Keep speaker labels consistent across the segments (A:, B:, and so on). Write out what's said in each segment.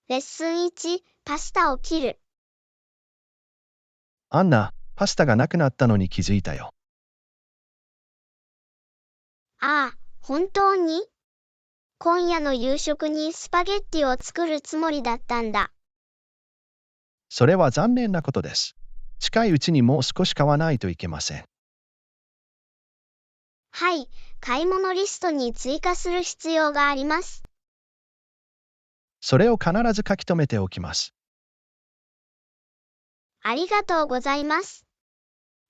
A: レッスン1、パスタを切る。
B: アンナ、パスタがなくなったのに気づいたよ。
A: ああ、本当に？今夜の夕食にスパゲッティを作るつもりだったんだ。
B: それは残念なことです。近いうちにもう少し買わないといけません。
A: はい、買い物リストに追加する必要があります。
B: それを必ず書き留めておきます。
A: ありがとうございます。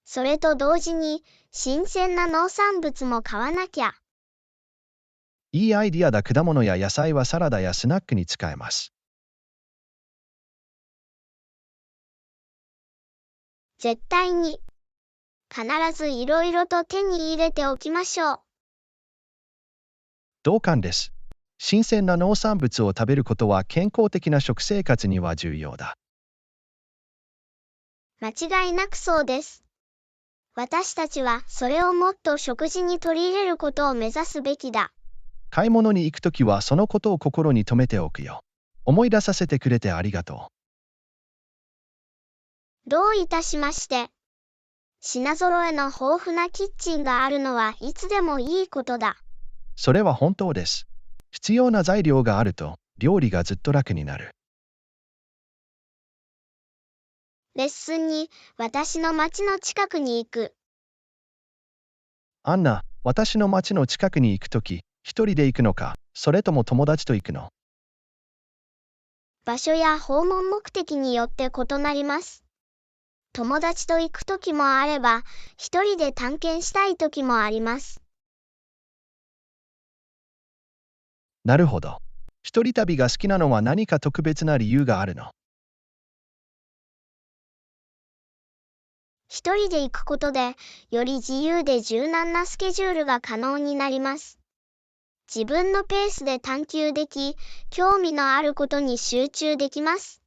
A: それと同時に、新鮮な農産物も買わなきゃ。
B: いいアイディアだ。果物や野菜はサラダやスナックに使えます。
A: 絶対に。必ずいろいろと手に入れておきましょう。
B: 同感です。新鮮な農産物を食べることは健康的な食生活には重要だ。
A: 間違いなくそうです。私たちはそれをもっと食事に取り入れることを目指すべきだ。
B: 買い物に行くときはそのことを心に留めておくよ。思い出させてくれてありがと
A: う。どういたしまして。品揃えの豊富なキッチンがあるのはいつでもいいことだ。
B: それは本当です。必要な材料があると料理がずっと楽になる。
A: レッスンに私の町の近くに行く。
B: アンナ、私の町の近くに行くとき、一人で行くのか、それとも友達と行くの？
A: 場所や訪問目的によって異なります。友達と行くときもあれば、一人で探検したいときもあります。
B: なるほど。一人旅が好きなのは何か特別な理由があるの？
A: 一人で行くことで、より自由で柔軟なスケジュールが可能になります。自分のペースで探求でき、興味のあることに集中できます。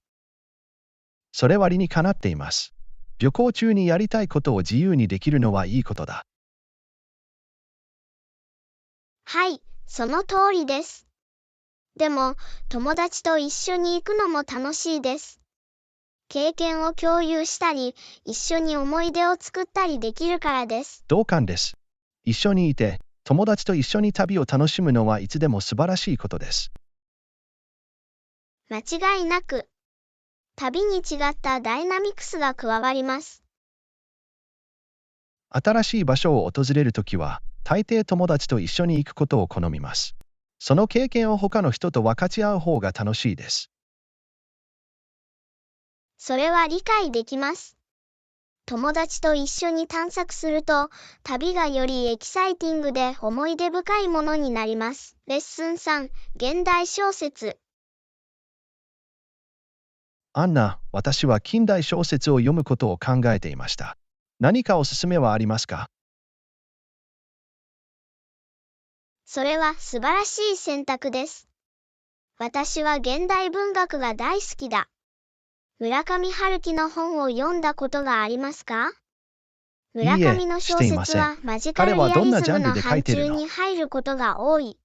B: それは理にかなっています。旅行中にやりたいことを自由にできるのはいいことだ。
A: はい、その通りです。でも、友達と一緒に行くのも楽しいです。経験を共有したり、一緒に思い出を作ったりできるからです。
B: 同感です。一緒にいて、友達と一緒に旅を楽しむのはいつでも素晴らしいことです。
A: 間違いなく、旅に違ったダイナミクスが加わります。
B: 新しい場所を訪れるときは、大抵友達と一緒に行くことを好みます。その経験を他の人と分かち合う方が楽しいです。
A: それは理解できます。友達と一緒に探索すると、旅がよりエキサイティングで思い出深いものになります。レッスン3、現代小説。
B: アンナ、私は近代小説を読むことを考えていました。何かおすすめはありますか？
A: それは素晴らしい選択です。私は現代文学が大好きだ。村上春樹の本を読んだことがありますか？村
B: いいえ、
A: 上の小
B: していません。
A: 説はマジカル
B: 彼は
A: リアリズム
B: どんなジャンル
A: の範
B: で書いてるの？
A: 疇に入ることが多い。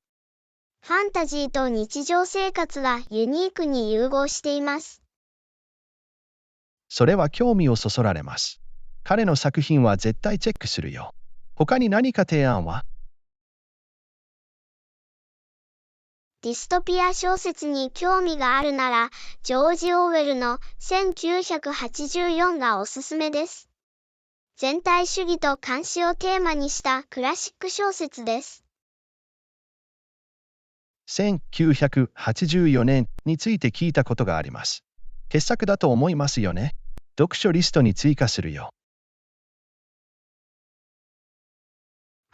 A: ファンタジーと日常生活がユニークに融合しています。
B: それは興味をそそられます。彼の作品は絶対チェックするよ。他に何か提案は？
A: ディストピア小説に興味があるなら、ジョージ・オーウェルの1984がおすすめです。全体主義と監視をテーマにしたクラシック小説です。
B: 1984年について聞いたことがあります。傑作だと思いますよね。読書リストに追加するよ。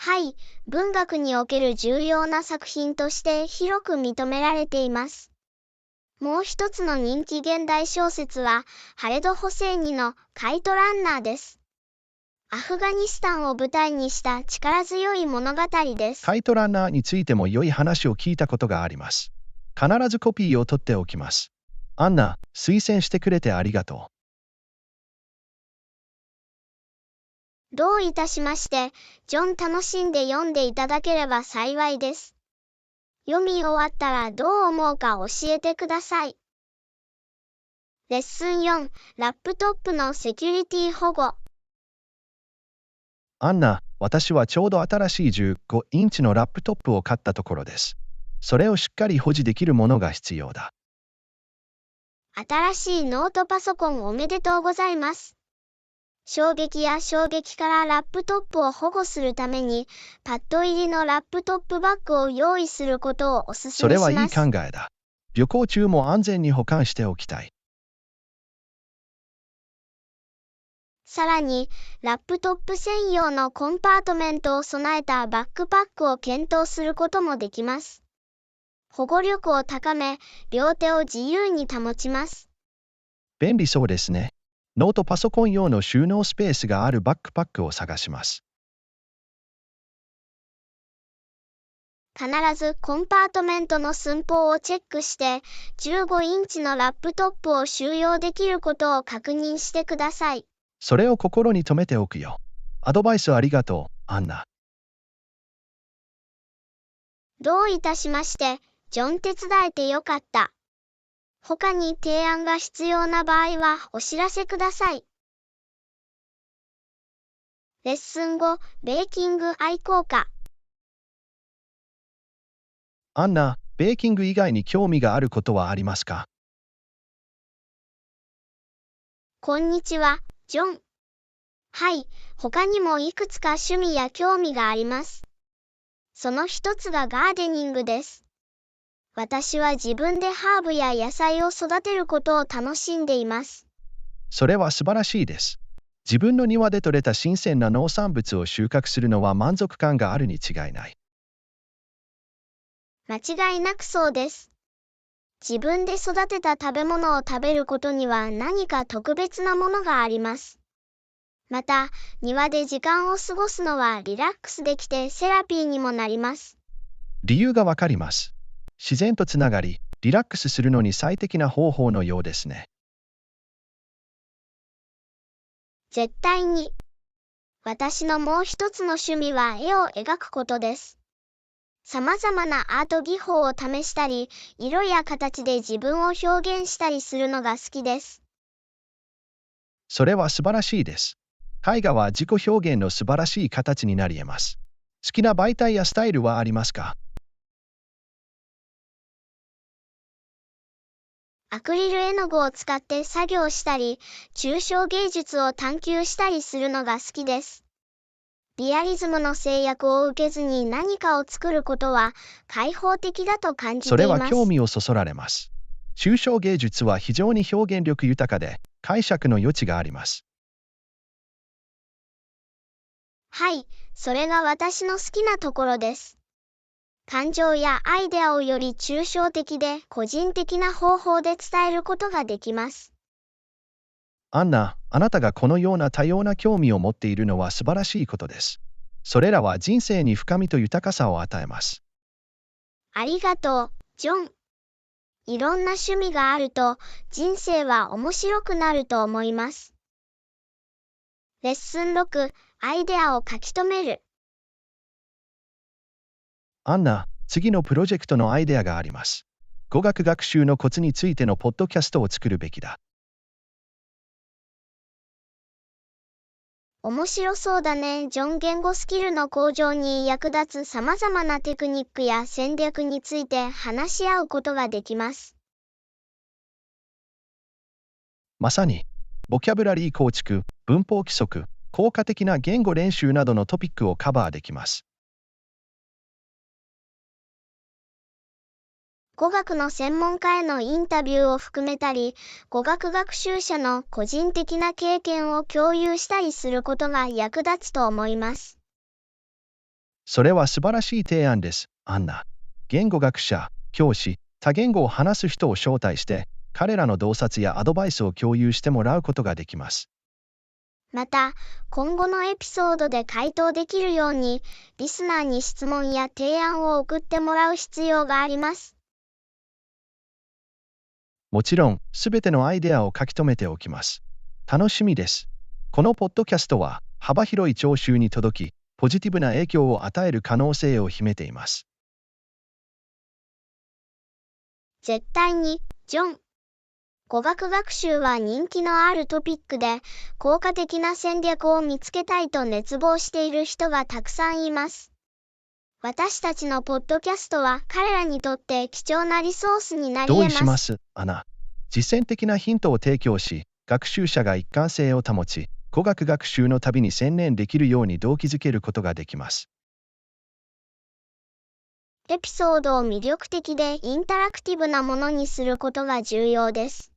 A: はい、文学における重要な作品として広く認められています。もう一つの人気現代小説は、ハレド・ホセイニのカイトランナーです。アフガニスタンを舞台にした力強い物語です。
B: カイトランナーについても良い話を聞いたことがあります。必ずコピーを取っておきます。アンナ、推薦してくれてありがとう。
A: どういたしまして、ジョン楽しんで読んでいただければ幸いです。読み終わったらどう思うか教えてください。レッスン4、ラップトップのセキュリティ保護。
B: アンナ、私はちょうど新しい15インチのラップトップを買ったところです。それをしっかり保持できるものが必要だ。
A: 新しいノートパソコンおめでとうございます。衝撃からラップトップを保護するために、パッド入りのラップトップバッグを用意することをお勧めします。
B: それはいい考えだ。旅行中も安全に保管しておきたい。
A: さらに、ラップトップ専用のコンパートメントを備えたバックパックを検討することもできます。保護力を高め、両手を自由に保ちます。
B: 便利そうですね。ノートパソコン用の収納スペースがあるバックパックを探します。
A: 必ずコンパートメントの寸法をチェックして、15インチのラップトップを収容できることを確認してください。
B: それを心に留めておくよ。アドバイスありがとう、アンナ。
A: どういたしまして、ジョン手伝えてよかった。他に提案が必要な場合はお知らせください。レッスン5、ベーキング愛好家。
B: アンナ、ベーキング以外に興味があることはありますか？
A: こんにちは、ジョン。はい、他にもいくつか趣味や興味があります。その一つがガーデニングです。私は自分でハーブや野菜を育てることを楽しんでいます。
B: それは素晴らしいです。自分の庭で採れた新鮮な農産物を収穫するのは満足感があるに違いない。
A: 間違いなくそうです。自分で育てた食べ物を食べることには何か特別なものがあります。また、庭で時間を過ごすのはリラックスできてセラピーにもなります。
B: 理由がわかります。自然とつながり、リラックスするのに最適な方法のようですね。
A: 絶対に。私のもう一つの趣味は絵を描くことです。様々なアート技法を試したり、色や形で自分を表現したりするのが好きです。
B: それは素晴らしいです。絵画は自己表現の素晴らしい形になり得ます。好きな媒体やスタイルはありますか？
A: アクリル絵の具を使って作業したり、抽象芸術を探求したりするのが好きです。リアリズムの制約を受けずに何かを作ることは開放的だと感じています。
B: それは興味をそそられます。抽象芸術は非常に表現力豊かで、解釈の余地があります。
A: はい、それが私の好きなところです。感情やアイデアをより抽象的で個人的な方法で伝えることができます。
B: アンナ、あなたがこのような多様な興味を持っているのは素晴らしいことです。それらは人生に深みと豊かさを与えます。
A: ありがとう、ジョン。いろんな趣味があると人生は面白くなると思います。レッスン6、アイデアを書き留める。
B: アンナ、次のプロジェクトのアイデアがあります。語学学習のコツについてのポッドキャストを作るべきだ。
A: 面白そうだね。ジョン。言語スキルの向上に役立つ様々なテクニックや戦略について話し合うことができます。
B: まさに、ボキャブラリー構築、文法規則、効果的な言語練習などのトピックをカバーできます。
A: 語学の専門家へのインタビューを含めたり、語学学習者の個人的な経験を共有したりすることが役立つと思います。
B: それは素晴らしい提案です、アンナ。言語学者、教師、多言語を話す人を招待して、彼らの洞察やアドバイスを共有してもらうことができます。
A: また、今後のエピソードで回答できるように、リスナーに質問や提案を送ってもらう必要があります。
B: もちろん、すべてのアイデアを書き留めておきます。楽しみです。このポッドキャストは、幅広い聴衆に届き、ポジティブな影響を与える可能性を秘めています。
A: 絶対に、ジョン。語学学習は人気のあるトピックで、効果的な戦略を見つけたいと熱望している人がたくさんいます。私たちのポッドキャストは彼らにとって貴重なリソースになり得ます。
B: 同意します、アナ。実践的なヒントを提供し、学習者が一貫性を保ち、語学学習の旅に専念できるように動機づけることができます。
A: エピソードを魅力的でインタラクティブなものにすることが重要です。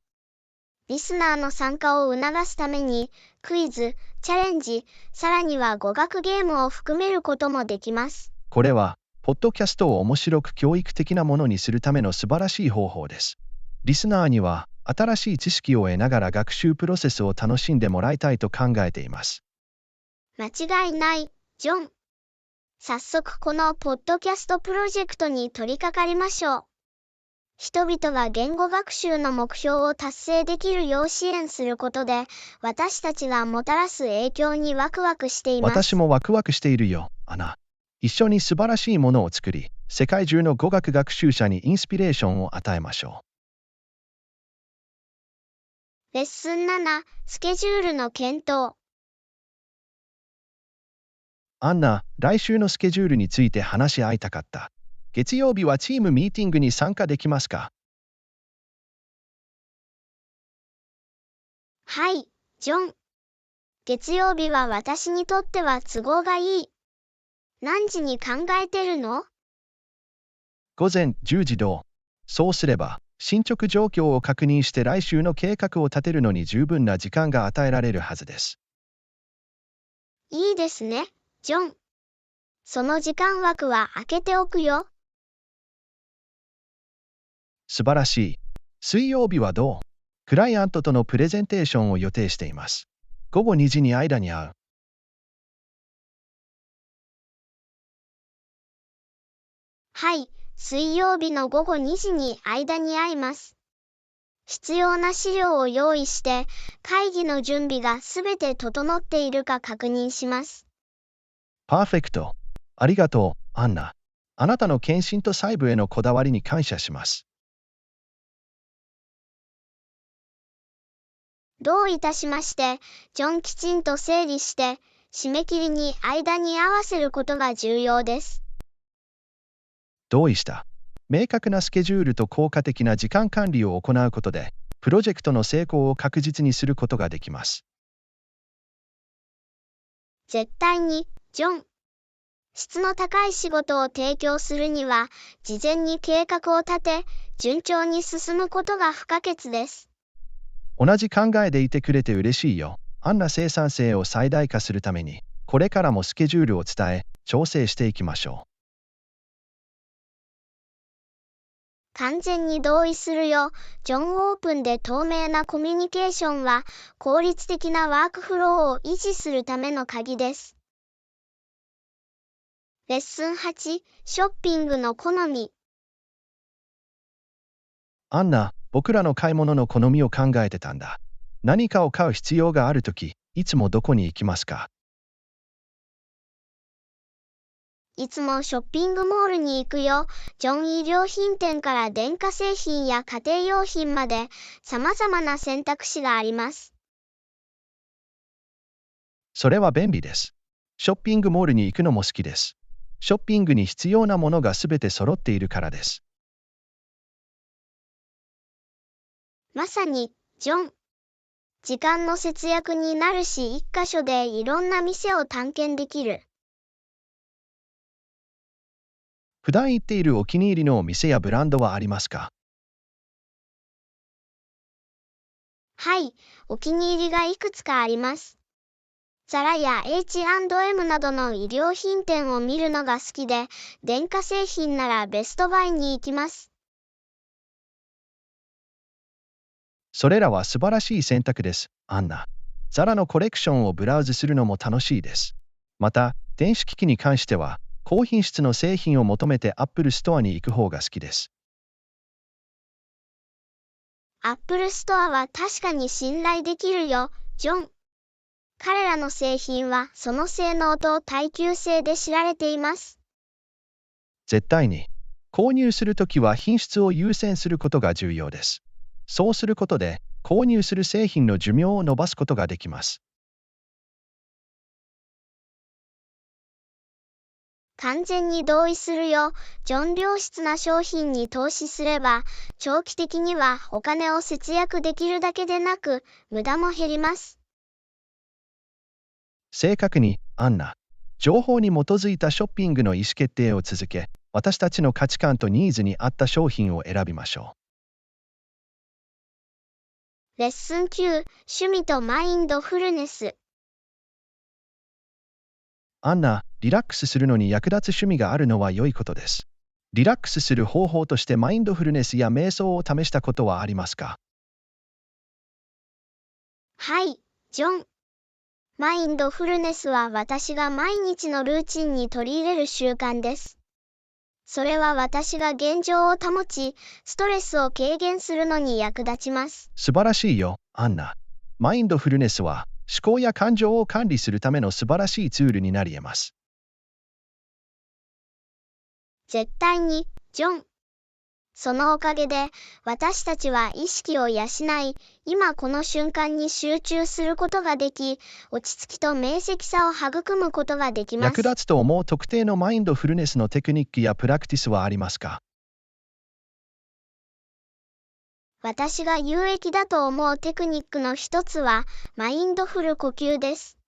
A: リスナーの参加を促すために、クイズ、チャレンジ、さらには語学ゲームを含めることもできます。
B: これは、ポッドキャストを面白く教育的なものにするための素晴らしい方法です。リスナーには、新しい知識を得ながら学習プロセスを楽しんでもらいたいと考えています。
A: 間違いない、ジョン。早速このポッドキャストプロジェクトに取り掛かりましょう。人々が言語学習の目標を達成できるよう支援することで、私たちがもたらす影響にワクワクしています。
B: 私もワクワクしているよ、アナ。一緒に素晴らしいものを作り、世界中の語学学習者にインスピレーションを与えましょう。
A: レッスン7、スケジュールの検討。
B: アンナ、来週のスケジュールについて話し合いたかった。月曜日はチームミーティングに参加できますか？
A: はい、ジョン。月曜日は私にとっては都合がいい。何時に考えてるの？
B: 午前10時どう？そうすれば、進捗状況を確認して来週の計画を立てるのに十分な時間が与えられるはずです。
A: いいですね、ジョン。その時間枠は空けておくよ。
B: 素晴らしい。水曜日はどう？クライアントとのプレゼンテーションを予定しています。午後2時に間に合う。
A: はい、水曜日の午後2時に間に合います。必要な資料を用意して、会議の準備がすべて整っているか確認します。
B: パーフェクト。ありがとう、アンナ。あなたの献身と細部へのこだわりに感謝します。
A: どういたしまして、ジョン。きちんと整理して、締め切りに間に合わせることが重要です。
B: 同意した。明確なスケジュールと効果的な時間管理を行うことで、プロジェクトの成功を確実にすることができます。
A: 絶対に、ジョン。質の高い仕事を提供するには、事前に計画を立て、順調に進むことが不可欠です。
B: 同じ考えでいてくれて嬉しいよ。アンナ、生産性を最大化するために、これからもスケジュールを伝え、調整していきましょう。
A: 完全に同意するよ、ジョン。オープンで透明なコミュニケーションは、効率的なワークフローを維持するための鍵です。レッスン8、ショッピングの好み。
B: アンナ、僕らの買い物の好みを考えてたんだ。何かを買う必要があるとき、いつもどこに行きますか？
A: いつもショッピングモールに行くよ、ジョン。衣料品店から電化製品や家庭用品まで、様々な選択肢があります。
B: それは便利です。ショッピングモールに行くのも好きです。ショッピングに必要なものがすべて揃っているからです。
A: まさに、ジョン。時間の節約になるし、一箇所でいろんな店を探検できる。
B: 普段行っているお気に入りのお店やブランドはありますか？
A: はい、お気に入りがいくつかあります。ザラや H&M などの衣料品店を見るのが好きで、電化製品ならベストバイに行きます。
B: それらは素晴らしい選択です、アンナ。ザラのコレクションをブラウズするのも楽しいです。また、電子機器に関しては、高品質の製品を求めて Apple ストアに行く方が好きです。
A: Apple ストアは確かに信頼できるよ、ジョン。彼らの製品はその性能と耐久性で知られています。
B: 絶対に。購入するときは品質を優先することが重要です。そうすることで、購入する製品の寿命を伸ばすことができます。
A: 完全に同意するよ。良質な商品に投資すれば、長期的にはお金を節約できるだけでなく、無駄も減ります。
B: 正確に、アンナ。情報に基づいたショッピングの意思決定を続け、私たちの価値観とニーズに合った商品を選びましょ
A: う。レッスン9、趣味とマインドフルネス。
B: アンナ、リラックスするのに役立つ趣味があるのは良いことです。リラックスする方法としてマインドフルネスや瞑想を試したことはありますか？
A: はい、ジョン。マインドフルネスは私が毎日のルーチンに取り入れる習慣です。それは私が現状を保ち、ストレスを軽減するのに役立ちます。
B: 素晴らしいよ、アンナ。マインドフルネスは思考や感情を管理するための素晴らしいツールになり得ます。
A: 絶対に、ジョン。そのおかげで、私たちは意識を養い、今この瞬間に集中することができ、落ち着きと明晰さを育むことができます。
B: 役立つと思う特定のマインドフルネスのテクニックやプラクティスはありますか？
A: 私が有益だと思うテクニックの一つは、マインドフル呼吸です。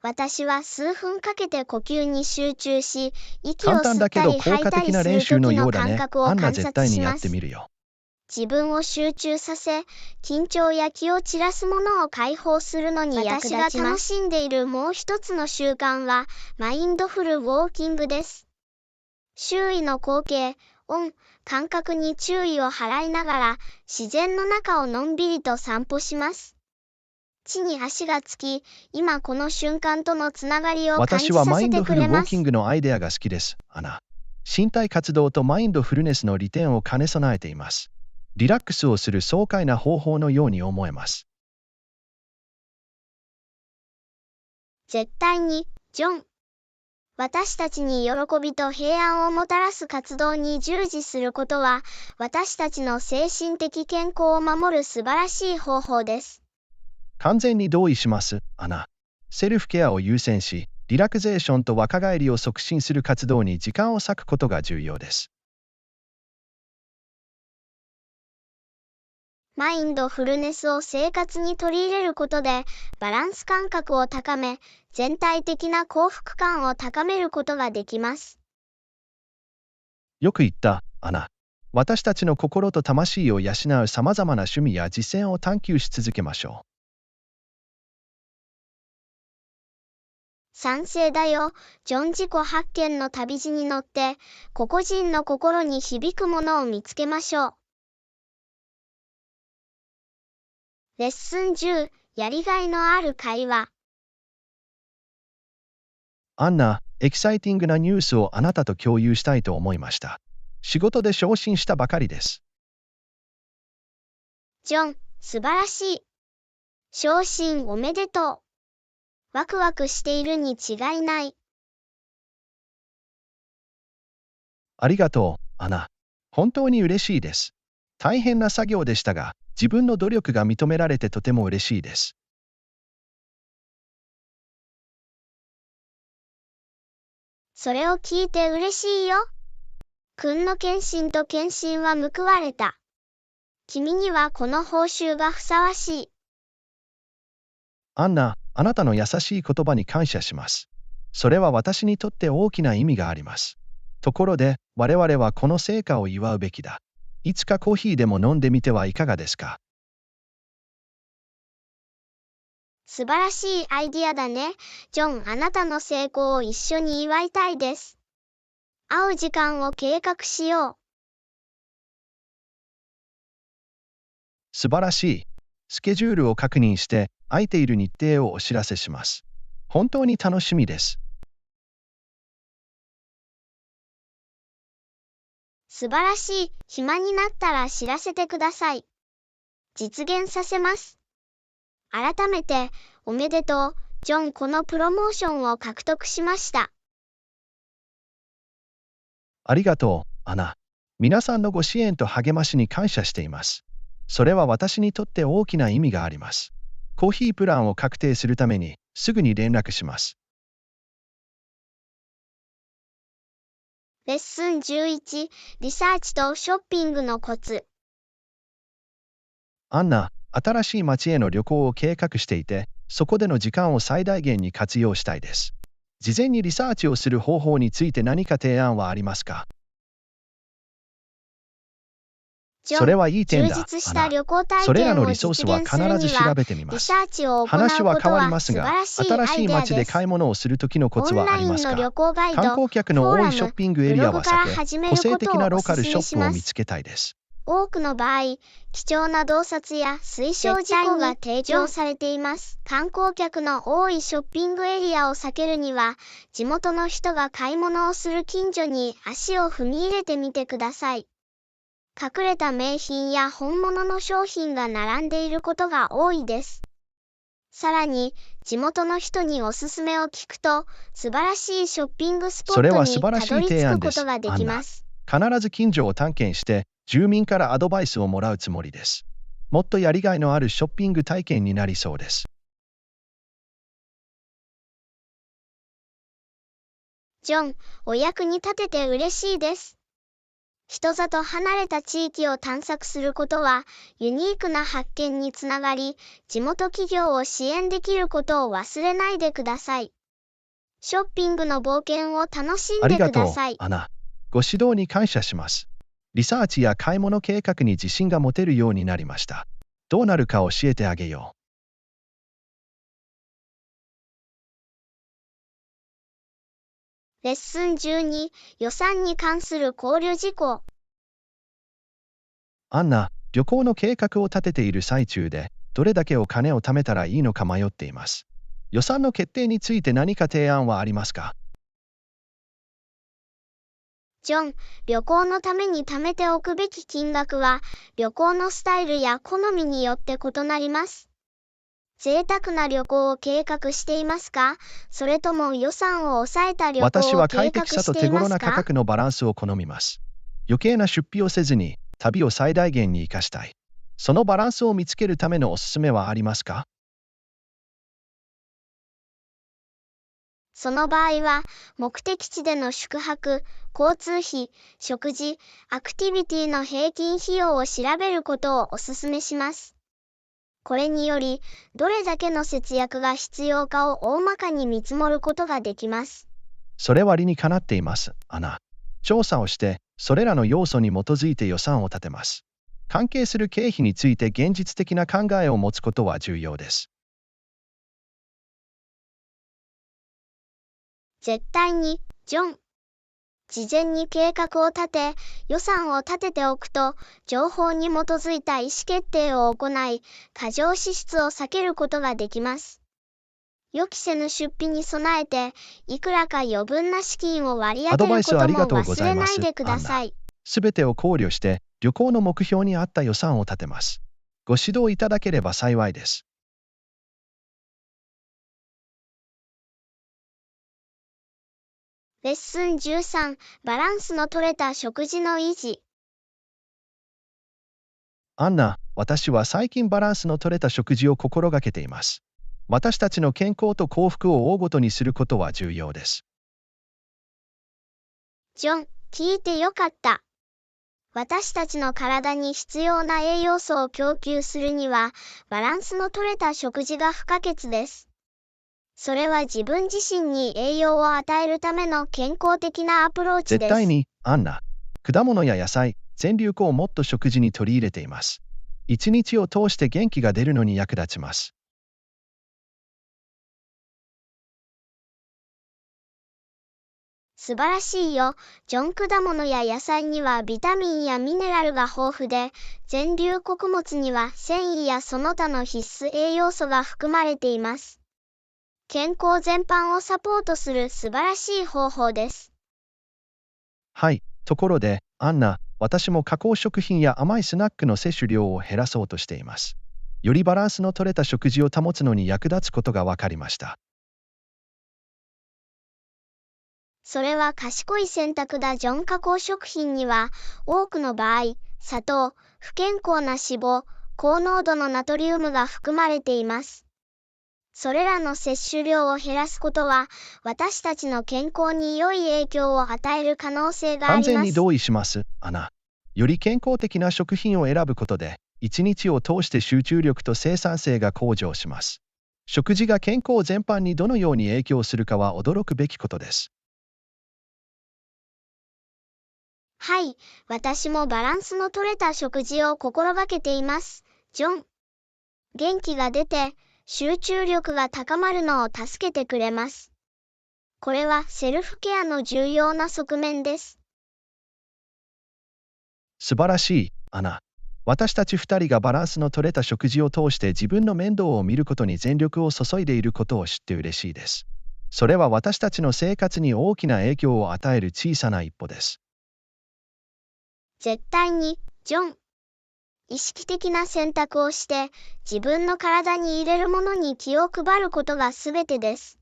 A: 私は数分かけて呼吸に集中し、息を吸ったり吐いたりする時の感覚を観察します。自分を集中させ、緊張や気を散らすものを解放するのに役立ちます。私が楽しんでいるもう一つの習慣は、マインドフルウォーキングです。周囲の光景、感覚に注意を払いながら、自然の中をのんびりと散歩します。地に足がつき、今この瞬間とのつながりを感じさせてくれます。
B: 私はマインドフルウォーキングのアイデアが好きです、アナ。身体活動とマインドフルネスの利点を兼ね備えています。リラックスをする爽快な方法のように思えます。
A: 絶対に、ジョン。私たちに喜びと平安をもたらす活動に従事することは、私たちの精神的健康を守る素晴らしい方法です。
B: 完全に同意します、アナ。セルフケアを優先し、リラクゼーションと若返りを促進する活動に時間を割くことが重要です。
A: マインドフルネスを生活に取り入れることで、バランス感覚を高め、全体的な幸福感を高めることができます。
B: よく言った、アナ。私たちの心と魂を養うさまざまな趣味や実践を探求し続けましょう。
A: 賛成だよ。ジョン自己発見の旅路に乗って、個々人の心に響くものを見つけましょう。レッスン10、やりがいのある会話。
B: アンナ、エキサイティングなニュースをあなたと共有したいと思いました。仕事で昇進したばかりです。
A: ジョン、素晴らしい。昇進おめでとう。ワクワクしているに違いない。
B: ありがとう、アナ。本当に嬉しいです。大変な作業でしたが、自分の努力が認められてとても嬉しいです。
A: それを聞いて嬉しいよ。君の献身と献身は報われた。君にはこの報酬がふさわしい。
B: アンナ、あなたの優しい言葉に感謝します。それは私にとって大きな意味があります。ところで、我々はこの成果を祝うべきだ。いつかコーヒーでも飲んでみてはいかがですか？
A: 素晴らしいアイディアだね。ジョン、あなたの成功を一緒に祝いたいです。会う時間を計画しよう。
B: 素晴らしい。スケジュールを確認して、空いている日程をお知らせします。本当に楽しみです。
A: 素晴らしい。暇になったら知らせてください。実現させます。改めて、おめでとう、ジョン。このプロモーションを獲得しました。
B: ありがとう、アナ。皆さんのご支援と励ましに感謝しています。それは私にとって大きな意味があります。コーヒープランを確定するためにすぐに連絡します。
A: レッスン11、リサーチとショッピングのコツ。
B: アンナ、新しい街への旅行を計画していて、そこでの時間を最大限に活用したいです。事前にリサーチをする方法について何か提案はありますか？それはいい点だ、
A: 充実し
B: アナ。
A: た旅行体
B: それら
A: 験を
B: のリソース
A: 実
B: は必
A: 現するに
B: ず調
A: は、
B: べてみます。
A: リサーチを行う
B: 話は変わり
A: ことは素晴
B: ますが、
A: らしいア
B: 新しい
A: イデアで。
B: 街で買い物をするときのコツ
A: オンラ
B: はあります
A: インの旅
B: か？
A: 行ガイド、
B: 観光客
A: フォーラ
B: の多いショッ
A: ム、
B: ピングエ
A: ブログから
B: リアは避け、
A: 始める
B: 個性的
A: ことをお勧
B: なローカルショ
A: めします。
B: ップを見つけたいです。
A: 多くの場合、貴重な洞察や推奨事項が提供されています。観光客の多いショッピングエリアを避けるには、地元の人が買い物をする近所に足を踏み入れてみてください。隠れた名品や本物の商品が並んでいることが多いです。さらに、地元の人におすすめを聞くと、素晴らしいショッピングスポ
B: それ
A: ットに
B: は素晴らしい
A: たどり着
B: 提案です、
A: くことがで
B: アンナ。
A: きます。
B: 必ず近所を探検して、住民からアドバイスをもらうつもりです。もっとやりがいのあるショッピング体験になりそうです。
A: ジョン、お役に立てて嬉しいです。人里離れた地域を探索することは、ユニークな発見につながり、地元企業を支援できることを忘れないでください。ショッピングの冒険を楽しんで
B: ありがとう、
A: ください。
B: アナ。ご指導に感謝します。リサーチや買い物計画に自信が持てるようになりました。どうなるか教えてあげよ
A: レッスン12、予算に関する考慮事項。
B: う。アンナ、旅行の計画を立てている最中で、どれだけお金を貯めたらいいのか迷っています。予算の決定について何か提案はありますか？
A: ジョン、旅行のために貯めておくべき金額は、旅行のスタイルや好みによって異なります。贅沢な旅行を計画していますか？それとも予算を抑えた旅
B: 私
A: 行を計
B: は快適
A: 画して
B: さと手頃
A: いますか？
B: な価格のバランスを好みます。余計な出費をせずに、旅を最大限に生かしたい。そのバランスを見つけるためのおすすめはありますか？
A: その場合は、目的地での宿泊、交通費、食事、アクティビティの平均費用を調べることをお勧めします。これにより、どれだけの節約が必要かを大まかに見積もることができます。
B: それは理にかなっています、アナ。調査をして、それらの要素に基づいて予算を立てます。関係する経費について現実的な考えを持つことは重要です。
A: 絶対に、ジョン。事前に計画を立て、予算を立てておくと、情報に基づいた意思決定を行い、過剰支出を避けることができます。予期せぬ出費に備えて、いくらか余分な資金を割り当
B: アドバイスあ
A: てることも
B: りがとうご
A: 忘れ
B: ざいます、
A: ないでく
B: アンナ。
A: ださい。
B: すべてを考慮して、旅行の目標に合った予算を立てます。ご指導いただければ幸いです。
A: レッスン13、バランスの取れた食事の維持。
B: アンナ、私は最近バランスの取れた食事を心がけています。私たちの健康と幸福を大ごとにすることは重要です。
A: ジョン、聞いてよかった。私たちの体に必要な栄養素を供給するには、バランスの取れた食事が不可欠です。それは自分自身に栄養を与えるための健康的なアプローチです。
B: 絶対に、アンナ。果物や野菜、全粒粉をもっと食事に取り入れています。一日を通して元気が出るのに役立ちます。
A: 素晴らしいよ。ジョン、果物や野菜にはビタミンやミネラルが豊富で、全粒穀物には繊維やその他の必須栄養素が含まれています。健康全般をサポートする素晴らしい方法です。
B: はい、ところで、アンナ、私も加工食品や甘いスナックの摂取量を減らそうとしています。よりバランスの取れた食事を保つのに役立つことが分かりました。
A: それは賢い選択だ。ジョン。加工食品には多くの場合、砂糖、不健康な脂肪、高濃度のナトリウムが含まれています。それらの摂取量を減らすことは、私たちの健康に良い影響を与える可能性があります。
B: 完全に同意します、アナ。より健康的な食品を選ぶことで、一日を通して集中力と生産性が向上します。食事が健康全般にどのように影響するかは驚くべきことです。
A: はい、私もバランスの取れた食事を心がけています。ジョン。元気が出て、集中力が高まるのを助けてくれます。これはセルフケアの重要な側面です。
B: 素晴らしい、アナ。私たち2人がバランスの取れた食事を通して自分の面倒を見ることに全力を注いでいることを知って嬉しいです。それは私たちの生活に大きな影響を与える小さな一歩です。
A: 絶対に、ジョン。意識的な選択をして、自分の体に入れるものに気を配ることがすべてです。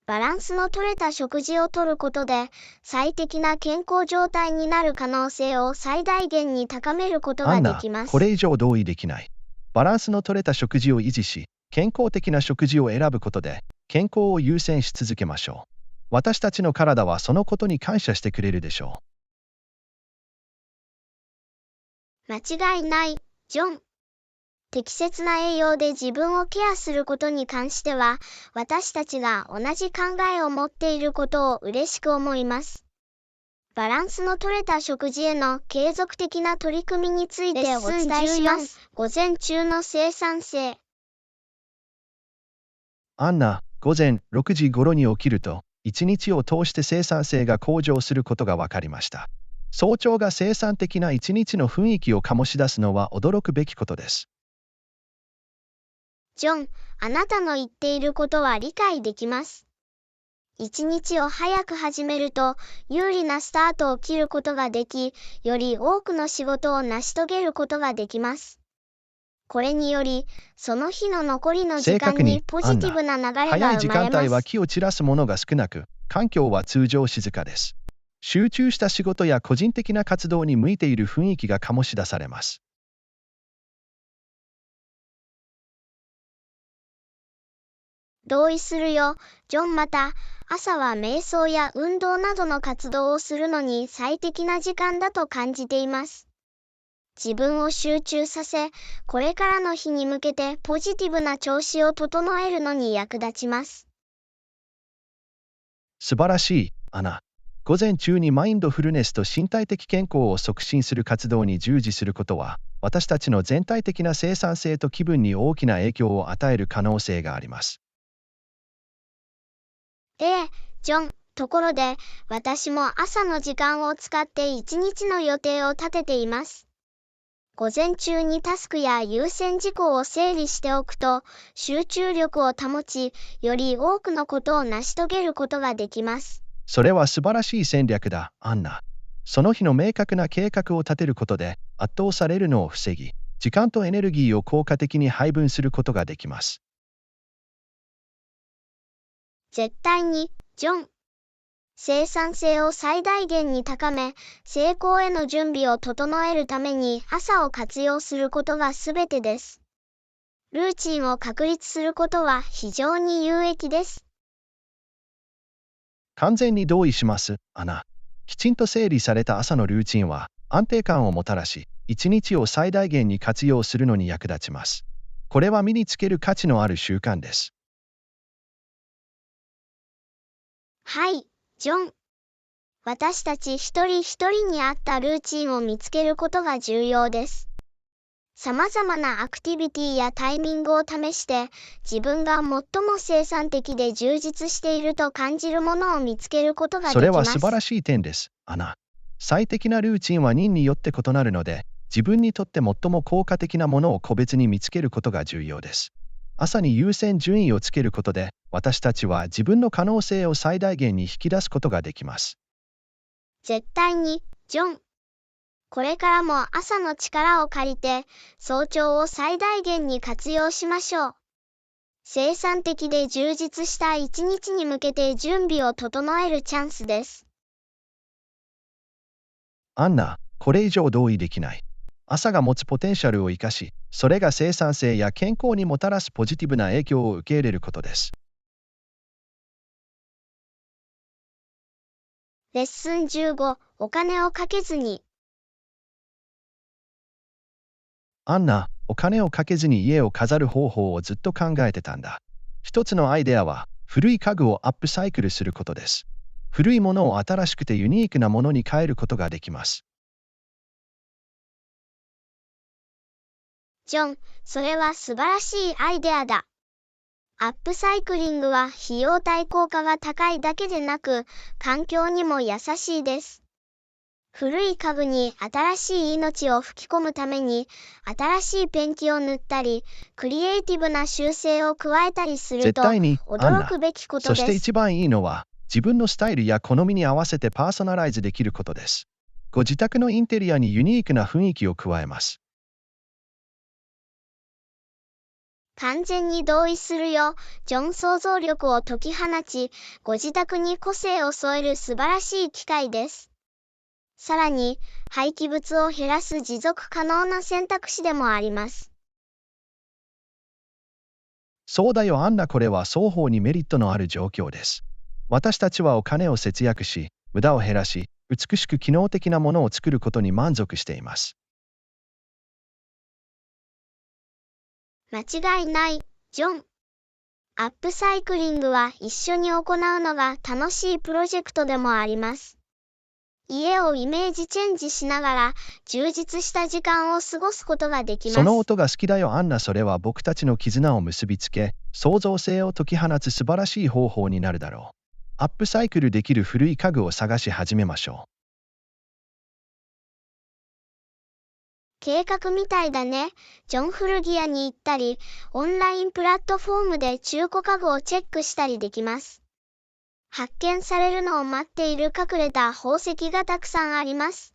A: バランスの取れた食事をとることで、最適な健康状態になる可能性を最大限に高めることができます。
B: これ以上同意できない。バランスの取れた食事を維持し、健康的な食事を選ぶことで、健康を優先し続けましょう。私たちの体はそのことに感謝してくれるでしょ
A: う。間違いない、ジョン。適切な栄養で自分をケアすることに関しては、私たちが同じ考えを持っていることを嬉しく思います。バランスの取れた食事への継続的な取り組みについてお伝えします。午前中の生産性。
B: アンナ、午前6時頃に起きると、一日を通して生産性が向上することが分かりました。早朝が生産的な一日の雰囲気を醸し出すのは驚くべきことです。
A: ジョン、あなたの言っていることは理解できます。一日を早く始めると、有利なスタートを切ることができ、より多くの仕事を成し遂げることができます。これにより、その日の残りの時間にポジティブな流れが生まれます。
B: 早い時間帯は気を散らすものが少なく、環境は通常静かです。集中した仕事や個人的な活動に向いている雰囲気が醸し出されます。
A: 同意するよ、ジョン。また、朝は瞑想や運動などの活動をするのに最適な時間だと感じています。自分を集中させ、これからの日に向けてポジティブな調子を整えるのに役立ちます。
B: 素晴らしい、アナ。午前中にマインドフルネスと身体的健康を促進する活動に従事することは、私たちの全体的な生産性と気分に大きな影響を与える可能性があります。
A: ジョン。ところで、私も朝の時間を使って一日の予定を立てています。午前中にタスクや優先事項を整理しておくと、集中力を保ち、より多くのことを成し遂げることができます。
B: それは素晴らしい戦略だ、アンナ。その日の明確な計画を立てることで、圧倒されるのを防ぎ、時間とエネルギーを効果的に配分することができます。
A: 絶対に、ジョン。生産性を最大限に高め、成功への準備を整えるために朝を活用することがすべてです。ルーチンを確立することは非常に有益です。
B: 完全に同意します、アナ。きちんと整理された朝のルーチンは安定感をもたらし、一日を最大限に活用するのに役立ちます。これは身につける価値のある習慣です。
A: はい、ジョン。私たち一人一人に合ったルーチンを見つけることが重要です。様々なアクティビティやタイミングを試して、自分が最も生産的で充実していると感じるものを見つけることができます。
B: それは素晴らしい点です、アナ。最適なルーチンは人によって異なるので、自分にとって最も効果的なものを個別に見つけることが重要です。朝に優先順位をつけることで、私たちは自分の可能性を最大限に引き出すことができます。
A: 絶対に、ジョン。これからも朝の力を借りて、早朝を最大限に活用しましょう。生産的で充実した一日に向けて準備を整えるチャンスです。
B: アンナ、これ以上同意できない。朝が持つポテンシャルを生かし、それが生産性や健康にもたらすポジティブな影響を受け入れることです。
A: レッスン15、お金をかけずに。
B: アンナ、お金をかけずに家を飾る方法をずっと考えてたんだ。一つのアイデアは、古い家具をアップサイクルすることです。古いものを新しくてユニークなものに変えることができます。
A: ジョン、それは素晴らしいアイデアだ。アップサイクリングは費用対効果が高いだけでなく、環境にも優しいです。古い家具に新しい命を吹き込むために、新しいペンキを塗ったり、クリエイティブな修正を加えたりすると、
B: 絶対に、アンナ。
A: 驚くべきこと
B: そ
A: です。
B: して一番いいのは、自分のスタイルや好みに合わせてパーソナライズできることです。ご自宅のインテリアにユニークな雰囲気を加えます。
A: 完全に同意するよ。ジョン、想像力を解き放ち、ご自宅に個性を添える素晴らしい機会です。さらに、廃棄物を減らす持続可能な選択肢でもあります。
B: そうだよアンナ、これは双方にメリットのある状況です。私たちはお金を節約し、無駄を減らし、美しく機能的なものを作ることに満足しています。
A: 間違いない、ジョン。アップサイクリングは一緒に行うのが楽しいプロジェクトでもあります。家をイメージチェンジしながら充実した時間を過ごすことができます。
B: その音が好きだよアンナ、それは僕たちの絆を結びつけ、創造性を解き放つ素晴らしい方法になるだろう。アップサイクルできる古い家具を探し始めましょう。
A: 計画みたいだね。ジョン、古着屋に行ったり、オンラインプラットフォームで中古家具をチェックしたりできます。発見されるのを待っている隠れた宝石がたくさんあります。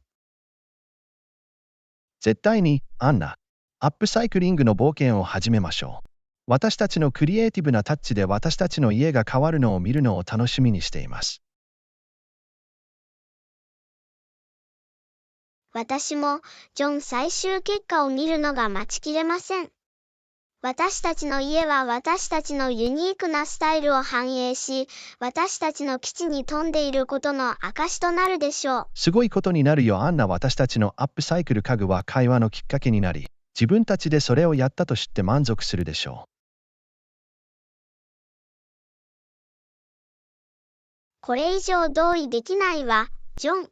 B: 絶対に、アンナ、アップサイクリングの冒険を始めましょう。私たちのクリエイティブなタッチで私たちの家が変わるのを見るのを楽しみにしています。
A: 私も、ジョン、最終結果を見るのが待ちきれません。私たちの家は私たちのユニークなスタイルを反映し、私たちの基地に富んでいることの証となるでしょう。
B: すごいことになるよアンナ、私たちのアップサイクル家具は会話のきっかけになり、自分たちでそれをやったと知って満足するでしょう。
A: これ以上同意できないわ、ジョン。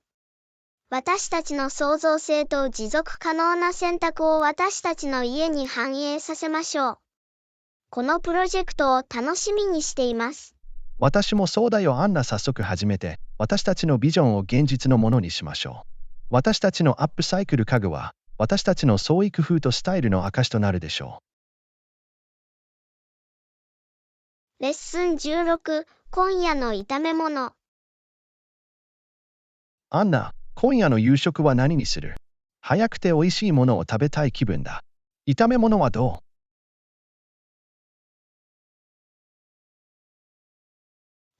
A: 私たちの創造性と持続可能な選択を私たちの家に反映させましょう。このプロジェクトを楽しみにしています。
B: 私もそうだよアンナ、早速始めて、私たちのビジョンを現実のものにしましょう。私たちのアップサイクル家具は、私たちの創意工夫とスタイルの証となるでしょ
A: う。レッスン16、今夜の炒め物。
B: アンナ、今夜の夕食は何にする？早くて美味しいものを食べたい気分だ。炒め物はどう？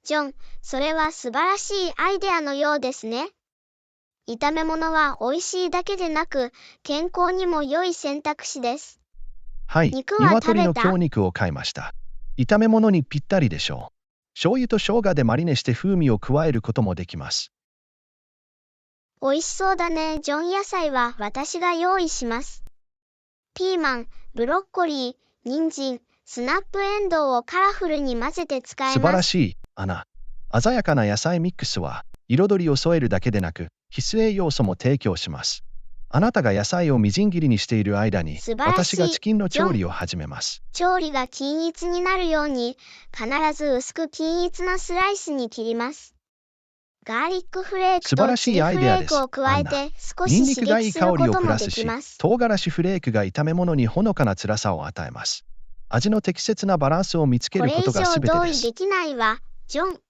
A: ジョン、それは素晴らしいアイデアのようですね。炒め物は美味しいだけでなく、健康にも良い選択肢です。
B: はい、
A: 肉は食べた？
B: 鶏の強肉を買いました。炒め物にぴったりでしょう。醤油と生姜でマリネして風味を加えることもできます。
A: 美味しそうだね。ジョン、野菜は私が用意します。ピーマン、ブロッコリー、人参、スナップエンドウをカラフルに混ぜて使えます。
B: 素晴らしい、アナ。鮮やかな野菜ミックスは、彩りを添えるだけでなく、必須栄養素も提供します。あなたが野菜をみじん切りにしている間に、私がチキンの調理を始めます。
A: 調理が均一になるように、必ず薄く均一なスライスに切ります。ガーリックフレークとチリフレークを加えて少し刺激することもできます。
B: 唐辛子フレークが炒め物にほのかな辛さを与えます。味の適切なバランスを見つけることが全てです。
A: これ以上同意できないわ、ジョン。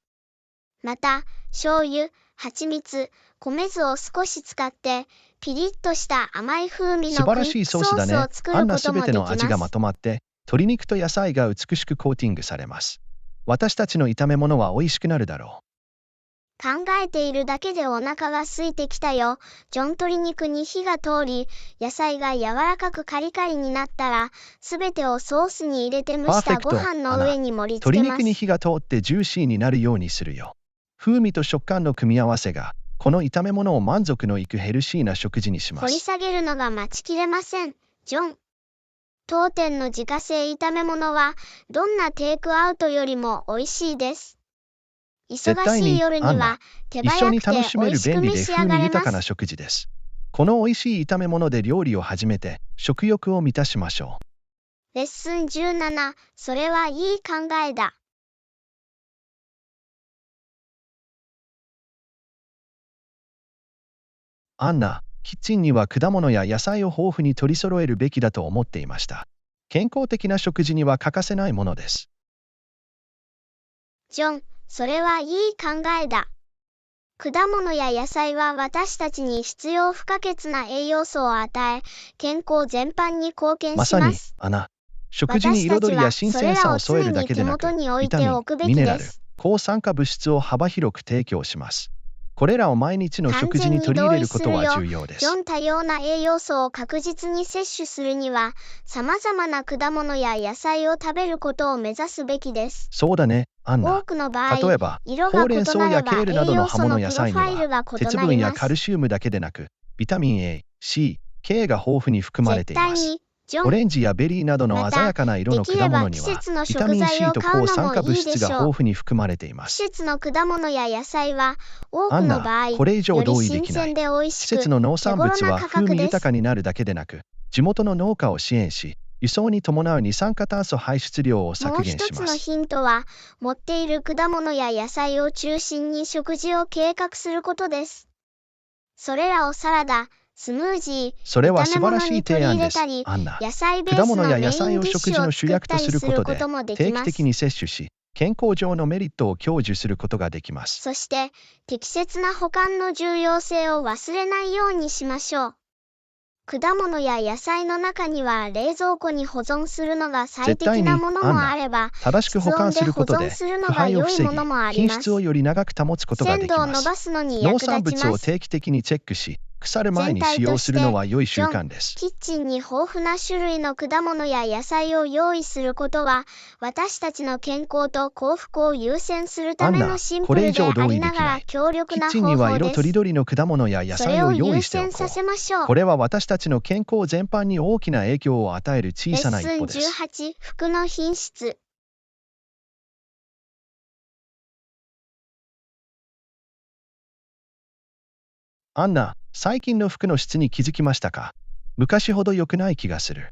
A: また、醤油、蜂蜜、米酢を少し使って、ピリッとした甘い風味のクイックソースを作ることもできます。
B: あんなすべての味がまとまって、鶏肉と野菜が美しくコーティングされます。私たちの炒め物は美味しくなるだろう。
A: 考えているだけでお腹が空いてきたよ。ジョン。鶏肉に火が通り、野菜が柔らかくカリカリになったら、すべてをソースに入れて蒸したご飯の上に盛り付けます。
B: 鶏肉に火が通ってジューシーになるようにするよ。風味と食感の組み合わせが、この炒め物を満足のいくヘルシーな食事にします。
A: 掘り下げるのが待ちきれません。ジョン。当店の自家製炒め物は、どんなテイクアウトよりも美味しいです。忙しい夜には手
B: 一緒
A: 早くて
B: に楽しめ
A: 美味しく
B: る便利で風味
A: 召し上がれます。
B: 豊かな食事です。この美味しい炒め物で料理を始めて、食欲を満たしましょう。
A: レッスン17、それはいい考えだ。
B: アンナ、キッチンには果物や野菜を豊富に取り揃えるべきだと思っていました。健康的な食事には欠かせないものです。
A: ジョン、それはいい考えだ。果物や野菜は私たちに必要不可欠な栄養素を与え、健康全般に貢献します。
B: まさに、アナ。食事に彩りや新鮮さを添えるだけでなく、ビタミン、ミネラル、抗酸化物質を幅広く提供します。これらを毎日の食事に取り入れることは重要です。
A: 4多様な栄養素を確実に摂取するには、様々な果物や野菜を食べることを目指すべきです。
B: そうだね、アンナ。
A: 多くの場合、
B: 例えば、ほうれん草やケールなどの葉物野菜には、鉄分やカルシウムだけでなく、ビタミン A、C、K が豊富に含まれています。オレンジやベリーなどの鮮やかな色の果物には、ビタミン C と抗酸化物質が豊富に含まれています。
A: 季節の果物や野菜は、多くの場合、
B: これ以上同意で
A: より
B: きない。
A: 新鮮で美味しく、
B: 季節の農産物は
A: 手頃な価格です。
B: 風味豊かになるだけでなく、地元の農家を支援し、輸送に伴う二酸化炭素排出量を削減し
A: もう一つの
B: ます。
A: ヒントは、持っている果物や野菜を中心に食事を計画することです。それらをサラダ、スムージー、
B: それは素晴らしい
A: 炒め物に取り
B: 提案です
A: 入れたり、
B: アンナ。
A: 野菜ベー
B: 果
A: スの
B: 物や野菜
A: メインディッ
B: を食事の
A: シュを作っ
B: 主役とす
A: たりする
B: ることで、
A: こともできます。
B: 定期的に摂取し、健康上のメリットを享受することができます。
A: そして、適切な保管の重要性を忘れないようにしましょう。果物や野菜の中には冷蔵庫に保存するのが最適なものもあれば、
B: 正しく保管することで、
A: 室温で保存するの
B: 腐
A: が良い
B: 敗を防ぎ、
A: ものもあり
B: 品
A: ます。
B: 質をより長く保つことができ
A: 鮮度を
B: ます。
A: 伸ばすのに
B: 農
A: 役
B: 産物を
A: 立ちます。
B: 定期的にチェックし、腐る前に使用するのは良い習慣です。
A: キッチンに豊富な種類の果物や野菜を用意することは、私たちの健康と幸福を優先するためのシンプルでありながら強力な
B: キッチンには
A: 方法です。
B: 色とりどりの果物や野菜を用意しておこ
A: それを優先させましょ
B: う。
A: う。
B: これは私たちの健康全般に大きな影響を与える小さな一歩です。
A: レッスン18、服の品質。
B: アンナ、最近の服の質に気づきましたか？昔ほど良くない気がする。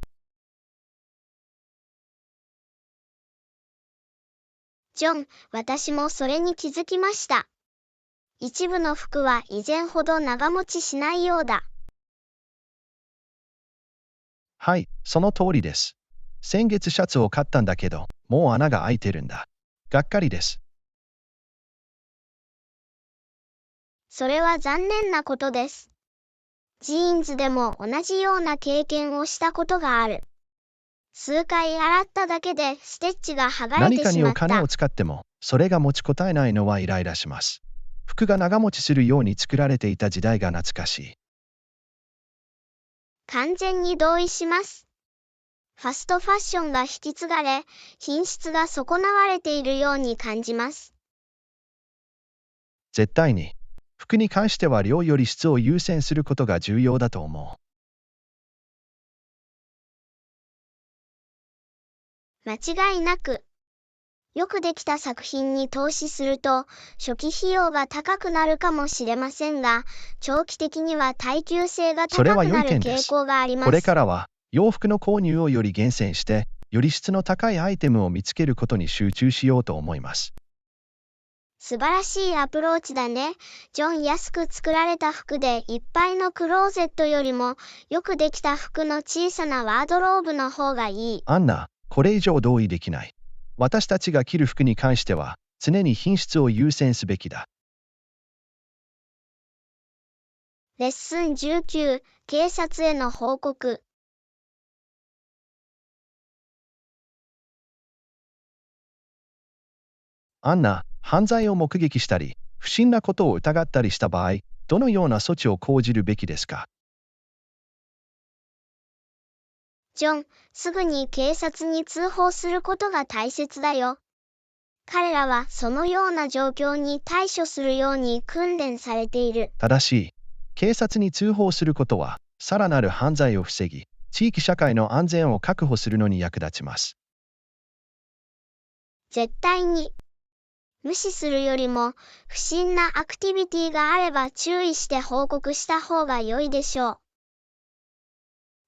A: ジョン、私もそれに気づきました。一部の服は以前ほど長持ちしないようだ。
B: はい、その通りです。先月シャツを買ったんだけど、もう穴が開いてるんだ。がっかりです。
A: それは残念なことです。ジーンズでも同じような経験をしたことがある。数回洗っただけでステッチが剥がれ
B: 何
A: てしまった。
B: かにお金を使っても、それが持ちこたえないのはイライラします。服が長持ちするように作られていた時代が懐かしい。
A: 完全に同意します。ファストファッションが引き継がれ、品質が損なわれているように感じます。
B: 絶対に。服に関しては量より質を優先することが重要だと思
A: 間違いなく。よくできた作品に投資すると、初期費用が高くなるかもしれませんが、長期的には耐久性が高くなる傾向があります。
B: これからは、洋服の購入をより厳選して、より質の高いアイテムを見つけることに集中しようと思います。
A: 素晴らしいアプローチだね。ジョン。安く作られた服でいっぱいのクローゼットよりも、よくできた服の小さなワードローブの方がいい。
B: アンナ、これ以上同意できない。私たちが着る服に関しては、常に品質を優先すべきだ。
A: レッスン19、警察への報告。
B: アンナ、犯罪を目撃したり、不審なことを疑ったりした場合、どのような措置を講じるべきですか？
A: ジョン、すぐに警察に通報することが大切だよ。彼らはそのような状況に対処するように訓練されている。
B: ただし、警察に通報することは、さらなる犯罪を防ぎ、地域社会の安全を確保するのに役立ちます。
A: 絶対に。無視するよりも、不審なアクティビティがあれば注意して報告した方が良いでしょう。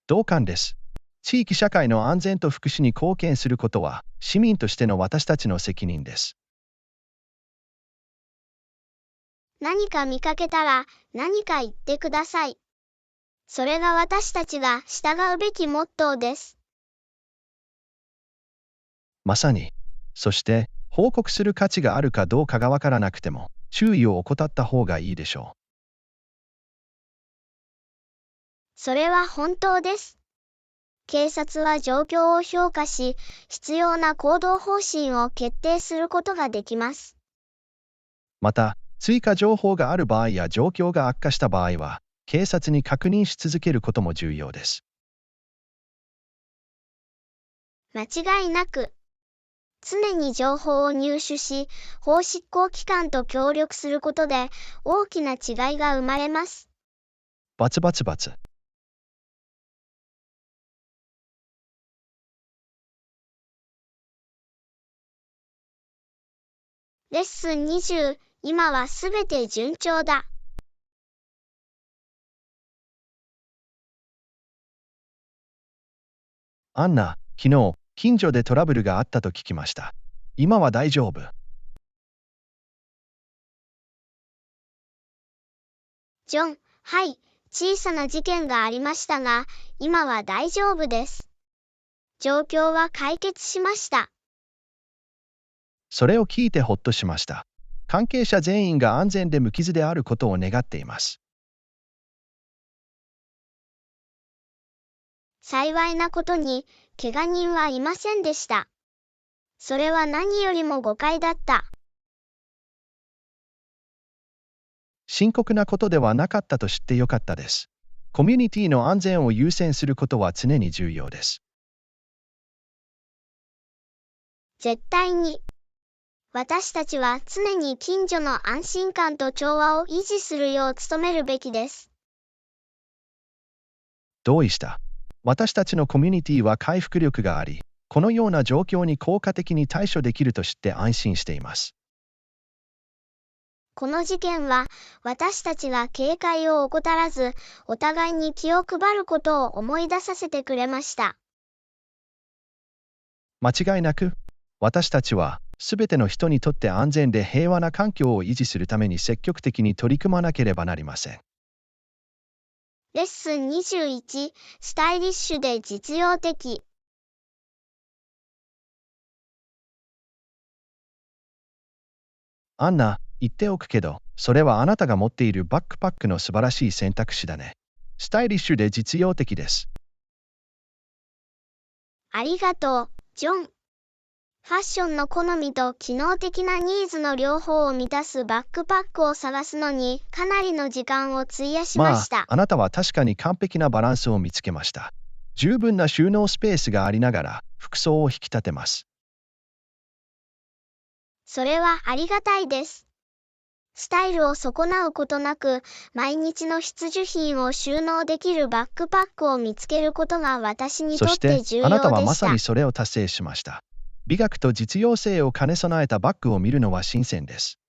B: 同感です。地域社会の安全と福祉に貢献することは、市民としての私たちの責任です。
A: 何か見かけたら、何か言ってください。それが私たちが従うべきモットーです。
B: まさに。そして、報告する価値があるかどうかがわからなくても、注意を怠った方がいいでしょ
A: それは本当です。警察は状況を評価し、必要な行動方針を決定することができます。
B: う。また、追加情報がある場合や状況が悪化した場合は、警察に確認し続けることも重要です。
A: 間違いなく、常に情報を入手し、法執行機関と協力することで、大きな違いが生まれます。
B: バツバツバツ。
A: レッスン20、今はすべて順調だ。
B: アンナ、昨日、近所でトラブルがあったと聞きました。今は大丈夫。
A: ジョン、はい、小さな事件がありましたが、今は大丈夫です。状況は解決しました。
B: それを聞いてほっとしました。関係者全員が安全で無傷であることを願っています。
A: 幸いなことに、怪我人はいませんでした。それは何よりも誤解だった。
B: 深刻なことではなかったと知ってよかったです。コミュニティの安全を優先することは常に重要です。
A: 絶対に。私たちは常に近所の安心感と調和を維持するよう努めるべきです。
B: 同意した。私たちのコミュニティは回復力があり、このような状況に効果的に対処できると知って安心しています。
A: この事件は、私たちが警戒を怠らず、お互いに気を配ることを思い出させてくれました。
B: 間違いなく、私たちは、すべての人にとって安全で平和な環境を維持するために積極的に取り組まなければなりません。
A: レッスン21、スタイリッシュで実用的。
B: アンナ、言っておくけど、それはあなたが持っているバックパックの素晴らしい選択肢だね。スタイリッシュで実用的です。
A: ありがとう、ジョン。ファッションの好みと機能的なニーズの両方を満たすバックパックを探すのにかなりの時間を費やしました。
B: あなたは確かに完璧なバランスを見つけました。十分な収納スペースがありながら、服装を引き立てます。
A: それはありがたいです。スタイルを損なうことなく、毎日の必需品を収納できるバックパックを見つけることが私にとっ
B: そして、
A: て重要でした。
B: あなたはまさにそれを達成しました。美学と実用性を兼ね備えたバッグを見るのは新鮮です。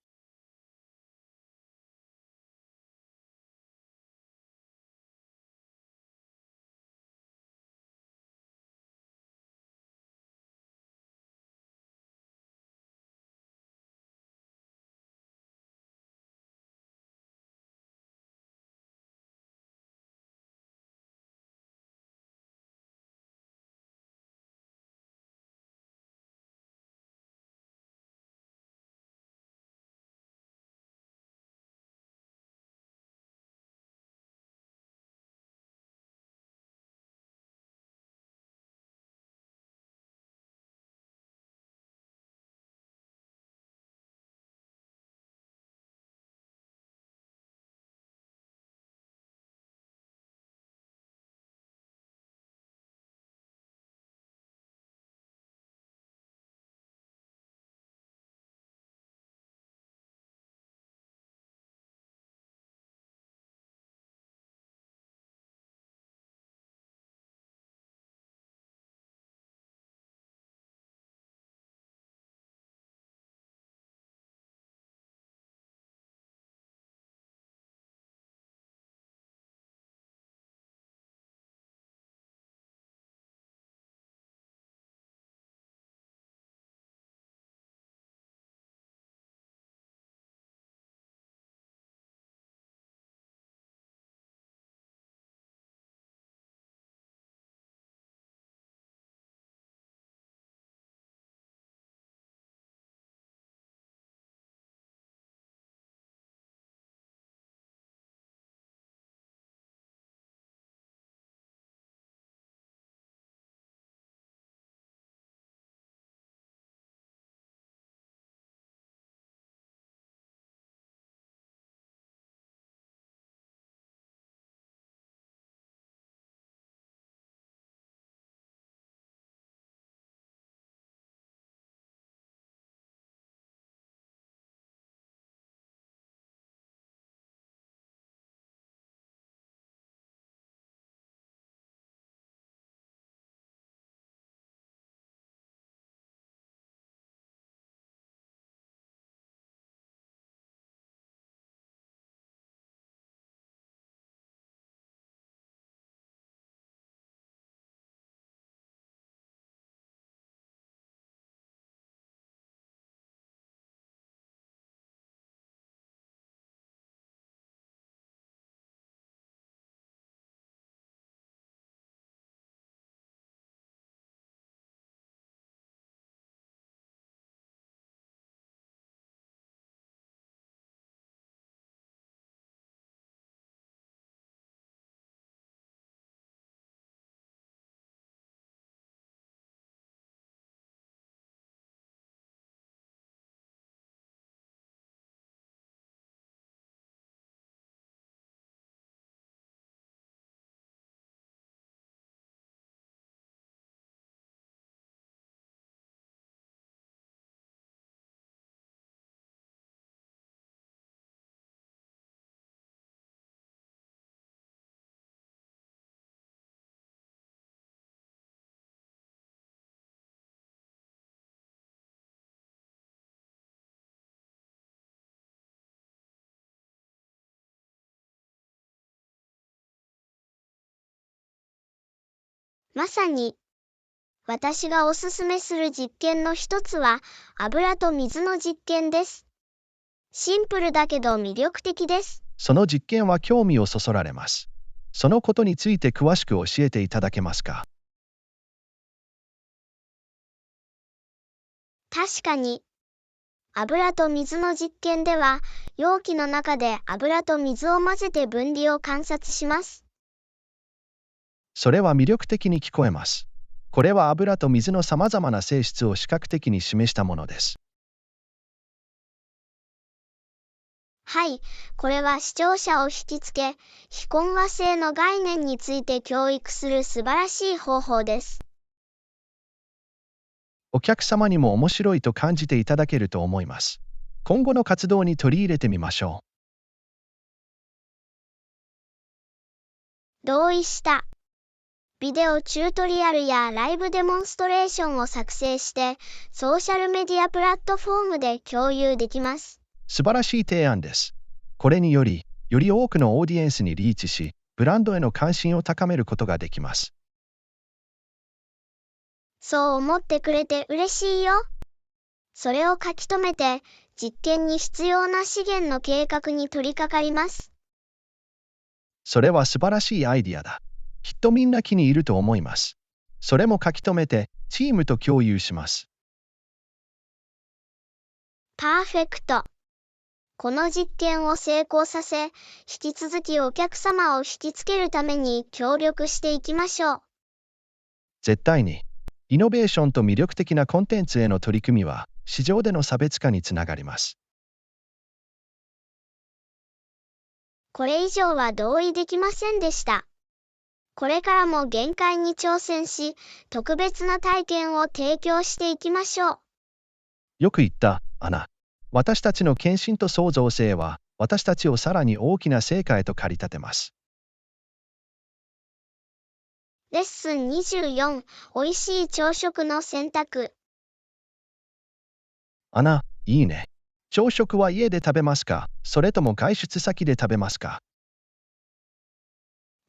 A: まさに。私がおすすめする実験の一つは、油と水の実験です。シンプルだけど魅力的です。
B: その実験は興味をそそられます。そのことについて詳しく教えていただけますか？
A: 確かに。油と水の実験では、容器の中で油と水を混ぜて分離を観察します。
B: それは魅力的に聞こえます。これは油と水のさまざまな性質を視覚的に示したものです。
A: はい、これは視聴者を引きつけ、非混和性の概念について教育する素晴らしい方法です。
B: お客様にも面白いと感じていただけると思います。今後の活動に取り入れてみましょ
A: 同意した。ビデオチュートリアルやライブデモンストレーションを作成して、ソーシャルメディアプラットフォームで共有できます。
B: う。素晴らしい提案です。これにより、より多くのオーディエンスにリーチし、ブランドへの関心を高めることができます。
A: そう思ってくれて嬉しいよ。それを書き留めて、実験に必要な資源の計画に取り掛かります。
B: それは素晴らしいアイディアだ。きっとみんな気に入ると思います。それも書き留めて、チームと共有します。
A: パーフェクト。この実験を成功させ、引き続きお客様を引きつけるために協力していきましょう。
B: 絶対に。イノベーションと魅力的なコンテンツへの取り組みは、市場での差別化につながります。
A: これ以上は同意できませんでした。これからも限界に挑戦し、特別な体験を提供していきましょう。
B: よく言った、アナ。私たちの献身と創造性は、私たちをさらに大きな成果へと駆り立てます。
A: レッスン24、おいしい朝食の選択。
B: アナ、いいね。朝食は家で食べますか？それとも外出先で食べますか？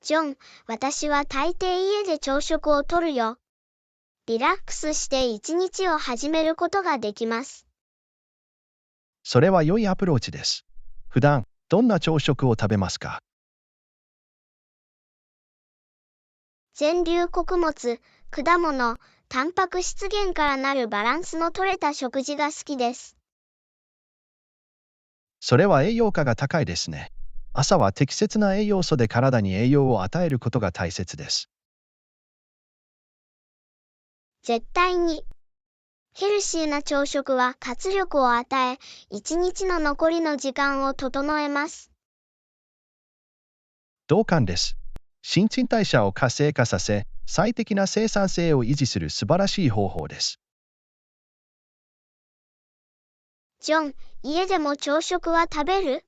A: ジョン、私は大抵家で朝食をとるよ。リラックスして一日を始めることができます。
B: それは良いアプローチです。普段、どんな朝食を食べますか？
A: 全粒穀物、果物、タンパク質源からなるバランスの取れた食事が好きです。
B: それは栄養価が高いですね。朝は適切な栄養素で体に栄養を与えることが大切です。
A: 絶対に。ヘルシーな朝食は活力を与え、一日の残りの時間を整えます。
B: 同感です。新陳代謝を活性化させ、最適な生産性を維持する素晴らしい方法です。
A: ジョン、家でも朝食は食べる？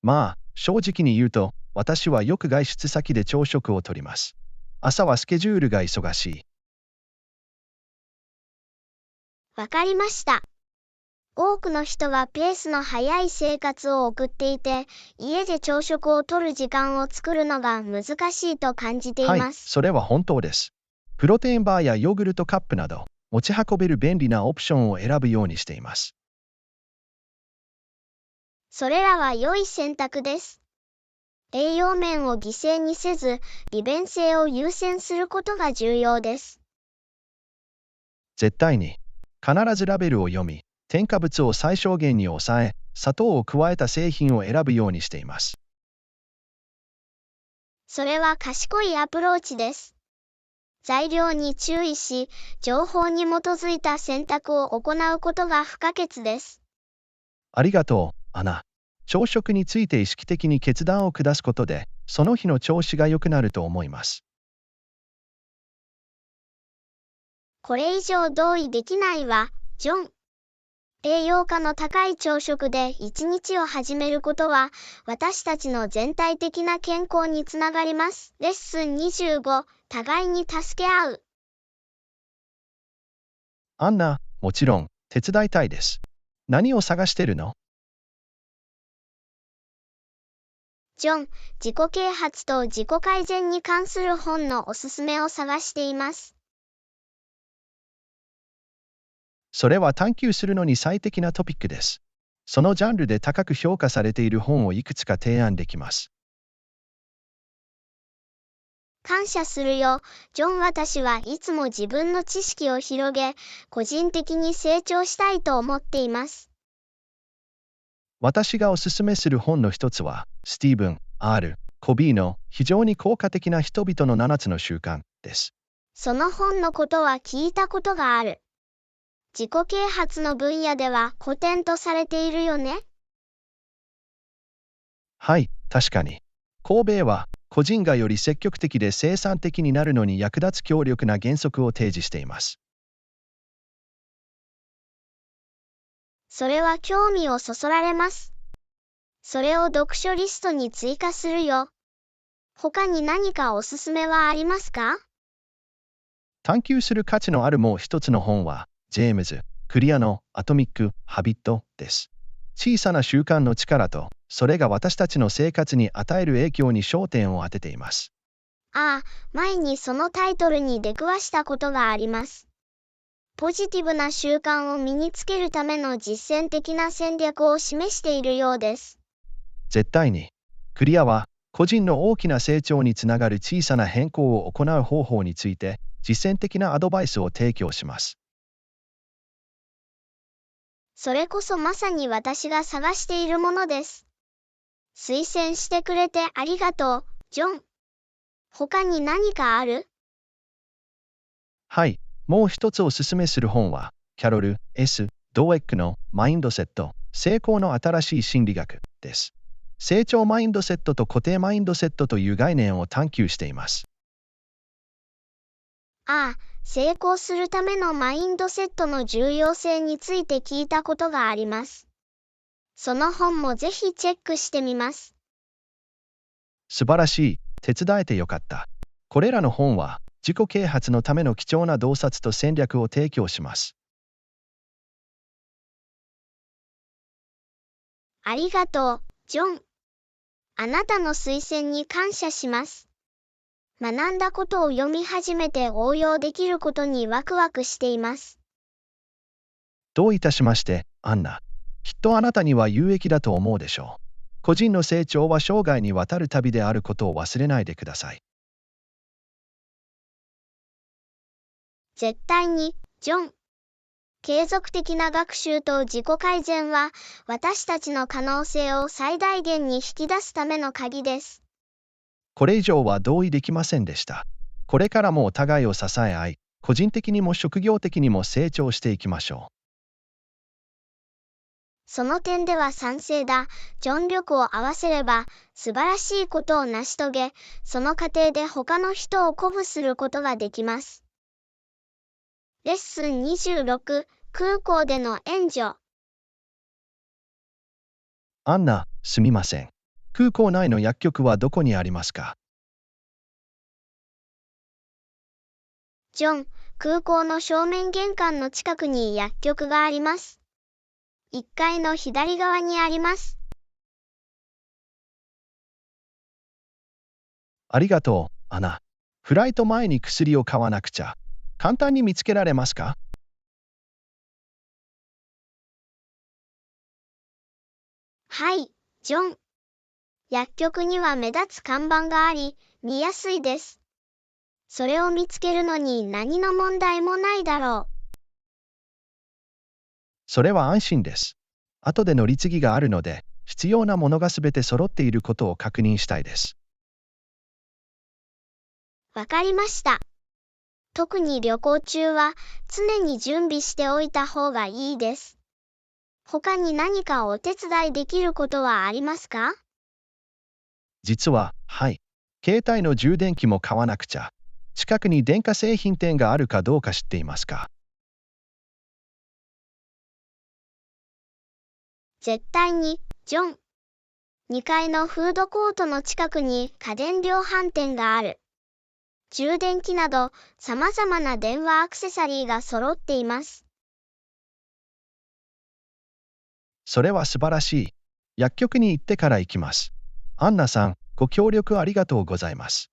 B: まあ、正直に言うと、私はよく外出先で朝食をとります。朝はスケジュールが忙しい。
A: わかりました。多くの人はペースの速い生活を送っていて、家で朝食をとる時間を作るのが難しいと感じてい
B: はい、
A: ます。
B: それは本当です。プロテインバーやヨーグルトカップなど、持ち運べる便利なオプションを選ぶようにしています。
A: それらは良い選択です。栄養面を犠牲にせず、利便性を優先することが重要です。
B: 絶対に。必ずラベルを読み、添加物を最小限に抑え、砂糖を加えた製品を選ぶようにしています。
A: それは賢いアプローチです。材料に注意し、情報に基づいた選択を行うことが不可欠です。
B: ありがとう、アナ。朝食について意識的に決断を下すことで、その日の調子が良くなると思います。
A: これ以上同意できないわ、ジョン。栄養価の高い朝食で一日を始めることは、私たちの全体的な健康につながります。レッスン25、互いに助け合う。
B: アンナ、もちろん、手伝いたいです。何を探してるの？
A: ジョン、自己啓発と自己改善に関する本のおすすめを探しています。
B: それは探求するのに最適なトピックです。そのジャンルで高く評価されている本をいくつか提案できます。
A: 感謝するよ、ジョン。私はいつも自分の知識を広げ、個人的に成長したいと思っています。
B: 私がおすすめする本の一つは、スティーブン・ R ・コビーの非常に効果的な人々の7つの習慣です。
A: その本のことは聞いたことがある。自己啓発の分野では古典とされているよね。
B: はい、確かに。コビーは、個人がより積極的で生産的になるのに役立つ強力な原則を提示しています。
A: それは興味をそそられます。それを読書リストに追加するよ。他に何かおすすめはありますか？
B: 探求する価値のあるもう一つの本は、ジェームズ・クリアのアトミック・ハビットです。小さな習慣の力と、それが私たちの生活に与える影響に焦点を当てています。
A: ああ、前にそのタイトルに出くわしたことがあります。ポジティブな習慣を身につけるための実践的な戦略を示しているようです。
B: 絶対に。クリアは、個人の大きな成長につながる小さな変更を行う方法について、実践的なアドバイスを提供します。
A: それこそまさに私が探しているものです。推薦してくれてありがとう、ジョン。他に何かある？
B: はい、もう一つおすすめする本は、キャロル・ S ・ドーエックのマインドセット、成功の新しい心理学です。成長マインドセットと固定マインドセットという概念を探求しています。
A: ああ、成功するためのマインドセットの重要性について聞いたことがあります。その本もぜひチェックしてみます。
B: 素晴らしい。手伝えてよかった。これらの本は、自己啓発のための貴重な洞察と戦略を提供します。
A: ありがとう、ジョン。あなたの推薦に感謝します。学んだことを読み始めて応用できることにワクワクしています。
B: どういたしまして、アンナ。きっとあなたには有益だと思うでしょう。個人の成長は生涯にわたる旅であることを忘れないでください。
A: 絶対に、ジョン。継続的な学習と自己改善は、私たちの可能性を最大限に引き出すための鍵です。
B: これ以上は同意できませんでした。これからもお互いを支え合い、個人的にも職業的にも成長していきましょう。
A: その点では賛成だ。尽力を合わせれば、素晴らしいことを成し遂げ、その過程で他の人を鼓舞することができます。レッスン26、空港での援助。
B: アンナ、すみません。空港内の薬局はどこにありますか？
A: ジョン、空港の正面玄関の近くに薬局があります。1階の左側にあります。
B: ありがとう、アナ。フライト前に薬を買わなくちゃ。簡単に見つけられますか？
A: はい、ジョン。薬局には目立つ看板があり、見やすいです。それを見つけるのに何の問題もないだろう。
B: それは安心です。後で乗り継ぎがあるので、必要なものがすべて揃っていることを確認したいです。
A: わかりました。特に旅行中は常に準備しておいた方がいいです。他に何かお手伝いできることはありますか？
B: 実は、はい。携帯の充電器も買わなくちゃ。近くに電化製品店があるかどうか知っていますか？
A: 絶対に、ジョン。2階のフードコートの近くに家電量販店がある。充電器など様々な電話アクセサリーが揃っています。
B: それは素晴らしい。薬局に行ってから行きます。アンナさん、ご協力ありがとうございます。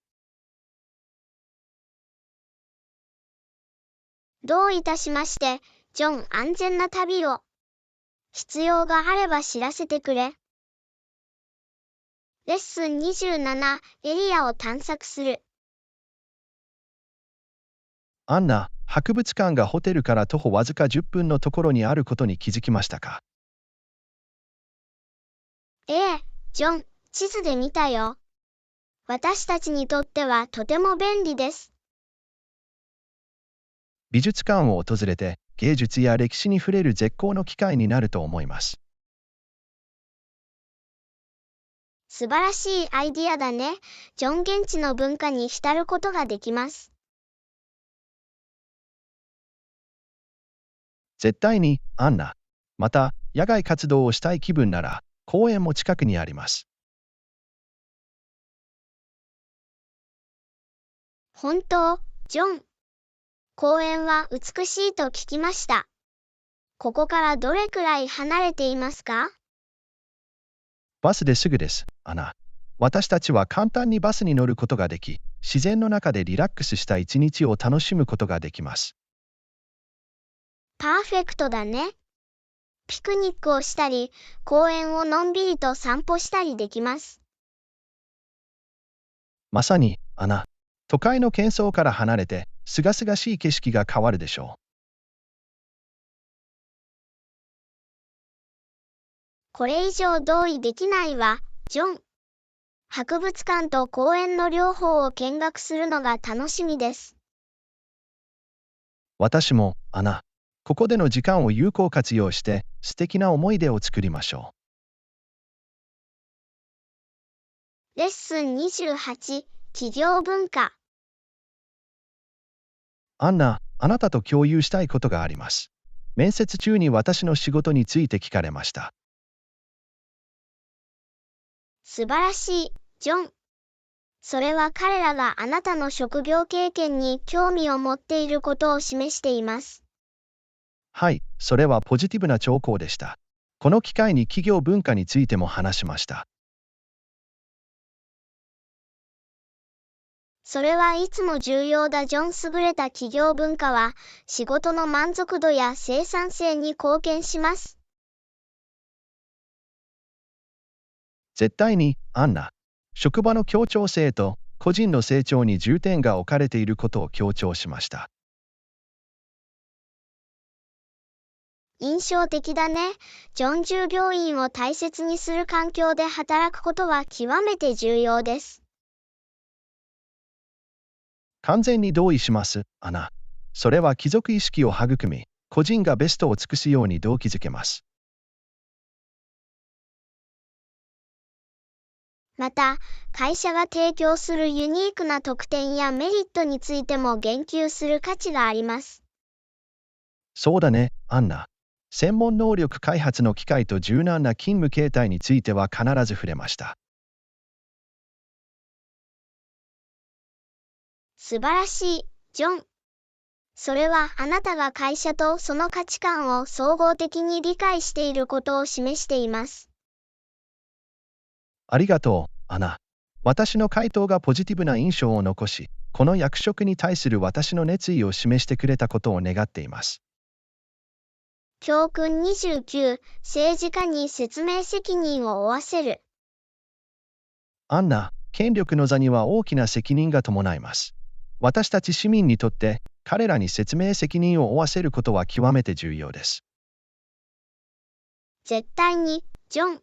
A: どういたしまして、ジョン、安全な旅を。必要があれば知らせてくれ。レッスン27、エリアを探索する。
B: アンナ、博物館がホテルから徒歩わずか10分のところにあることに気づきましたか？
A: ええ、ジョン、地図で見たよ。私たちにとってはとても便利です。
B: 美術館を訪れて、芸術や歴史に触れる絶好の機会になると思います。
A: 素晴らしいアイディアだね。ジョン現地の文化に浸ることができます。
B: 絶対に、アンナ。また、野外活動をしたい気分なら、公園も近くにあります。
A: 本当、ジョン。公園は美しいと聞きました。ここからどれくらい離れていますか？
B: バスですぐです、アナ。私たちは簡単にバスに乗ることができ、自然の中でリラックスした一日を楽しむことができます。
A: パーフェクトだね。ピクニックをしたり、公園をのんびりと散歩したりできます。
B: まさに、アナ。都会の喧騒から離れて、すがすがしい景色が変わるでしょう。
A: これ以上同意できないわ、ジョン。博物館と公園の両方を見学するのが楽しみです。
B: 私も、アナ。ここでの時間を有効活用して、素敵な思い出を作りましょ
A: レッスン28、企業文化。
B: う。アンナ、あなたと共有したいことがあります。面接中に私の仕事について聞かれました。
A: 素晴らしい、ジョン。それは彼らがあなたの職業経験に興味を持っていることを示しています。
B: はい、それはポジティブな兆候でした。この機会に企業文化についても話しました。
A: それはいつも重要だ、ジョン。優れた企業文化は仕事の満足度や生産性に貢献します。
B: 絶対に、アンナ。職場の協調性と個人の成長に重点が置かれていることを強調しました。
A: 印象的だね。ジョン。従業員を大切にする環境で働くことは極めて重要です。
B: 完全に同意します、アナ。それは帰属意識を育み、個人がベストを尽くすように動機づけます。
A: また、会社が提供するユニークな特典やメリットについても言及する価値があります。
B: そうだね、アンナ。専門能力開発の機会と柔軟な勤務形態については必ず触れました。
A: 素晴らしい、ジョン。それはあなたが会社とその価値観を総合的に理解していることを示しています。
B: ありがとう、アナ。私の回答がポジティブな印象を残し、この役職に対する私の熱意を示してくれたことを願っています。
A: 教訓29、政治家に説明責任を負わせる。
B: アンナ、権力の座には大きな責任が伴います。私たち市民にとって、彼らに説明責任を負わせることは極めて重要です。
A: 絶対に、ジョン。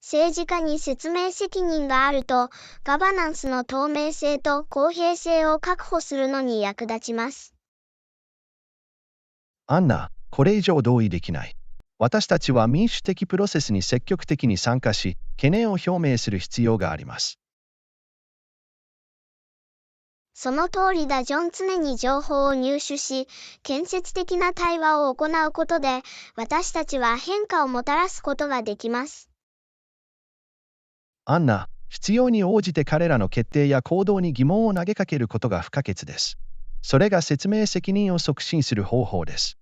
A: 政治家に説明責任があると、ガバナンスの透明性と公平性を確保するのに役立ちます。
B: アンナ、これ以上同意できない。私たちは民主的プロセスに積極的に参加し、懸念を表明する必要があります。
A: その通りだ、ジョン。常に情報を入手し、建設的な対話を行うことで、私たちは変化をもたらすことができます。
B: アンナ、必要に応じて彼らの決定や行動に疑問を投げかけることが不可欠です。それが説明責任を促進する方法です。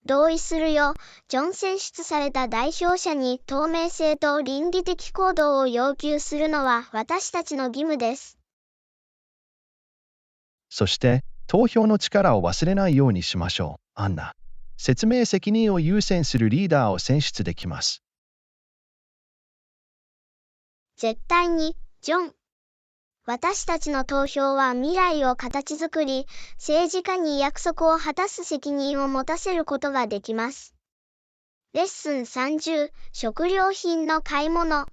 A: 同意するよ。ジョン選出された代表者に透明性と倫理的行動を要求するのは私たちの義務です。
B: そして、投票の力を忘れないようにしましょう、アンナ。説明責任を優先するリーダーを選出できます。
A: 絶対に、ジョン。私たちの投票は未来を形作り、政治家に約束を果たす責任を持たせることができます。レッスン30、食料品の買い物。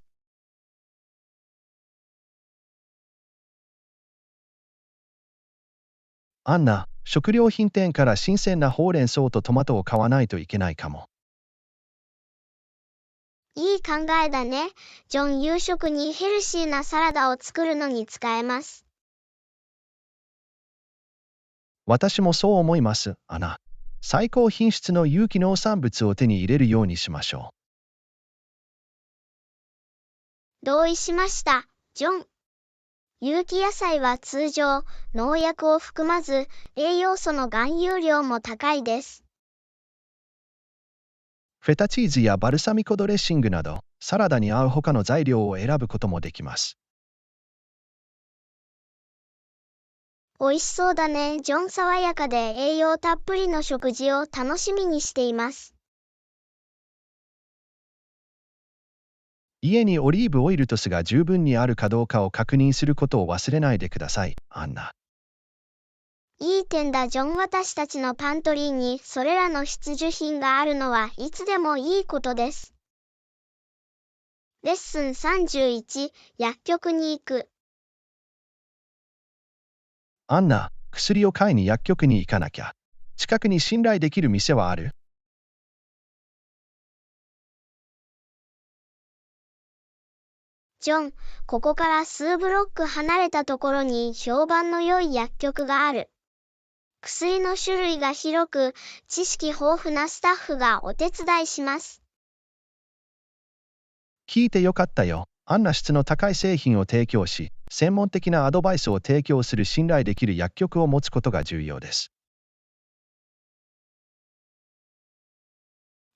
B: アンナ、食料品店から新鮮なほうれん草とトマトを買わないといけないかも。
A: いい考えだね。ジョン、夕食にヘルシーなサラダを作るのに使えます。
B: 私もそう思います、アナ。最高品質の有機農産物を手に入れるようにしましょ
A: 同意しました、ジョン。有機野菜は通常、農薬を含まず、栄養素の含有量も高いです。
B: う。フェタチーズやバルサミコドレッシングなど、サラダに合う他の材料を選ぶこともできます。
A: 美味しそうだね。ジョン、爽やかで栄養たっぷりの食事を楽しみにしています。
B: 家にオリーブオイルと酢が十分にあるかどうかを確認することを忘れないでください、アンナ。
A: いい点だ、ジョン。私たちのパントリーにそれらの必需品があるのはいつでもいいことです。レッスン31、薬局に行く。
B: アンナ、薬を買いに薬局に行かなきゃ。近くに信頼できる店はある？
A: ジョン、ここから数ブロック離れたところに評判の良い薬局がある。薬の種類が広く、知識豊富なスタッフがお手伝いします。
B: 聞いてよかったよ。アンナ、質の高い製品を提供し、専門的なアドバイスを提供する信頼できる薬局を持つことが重要です。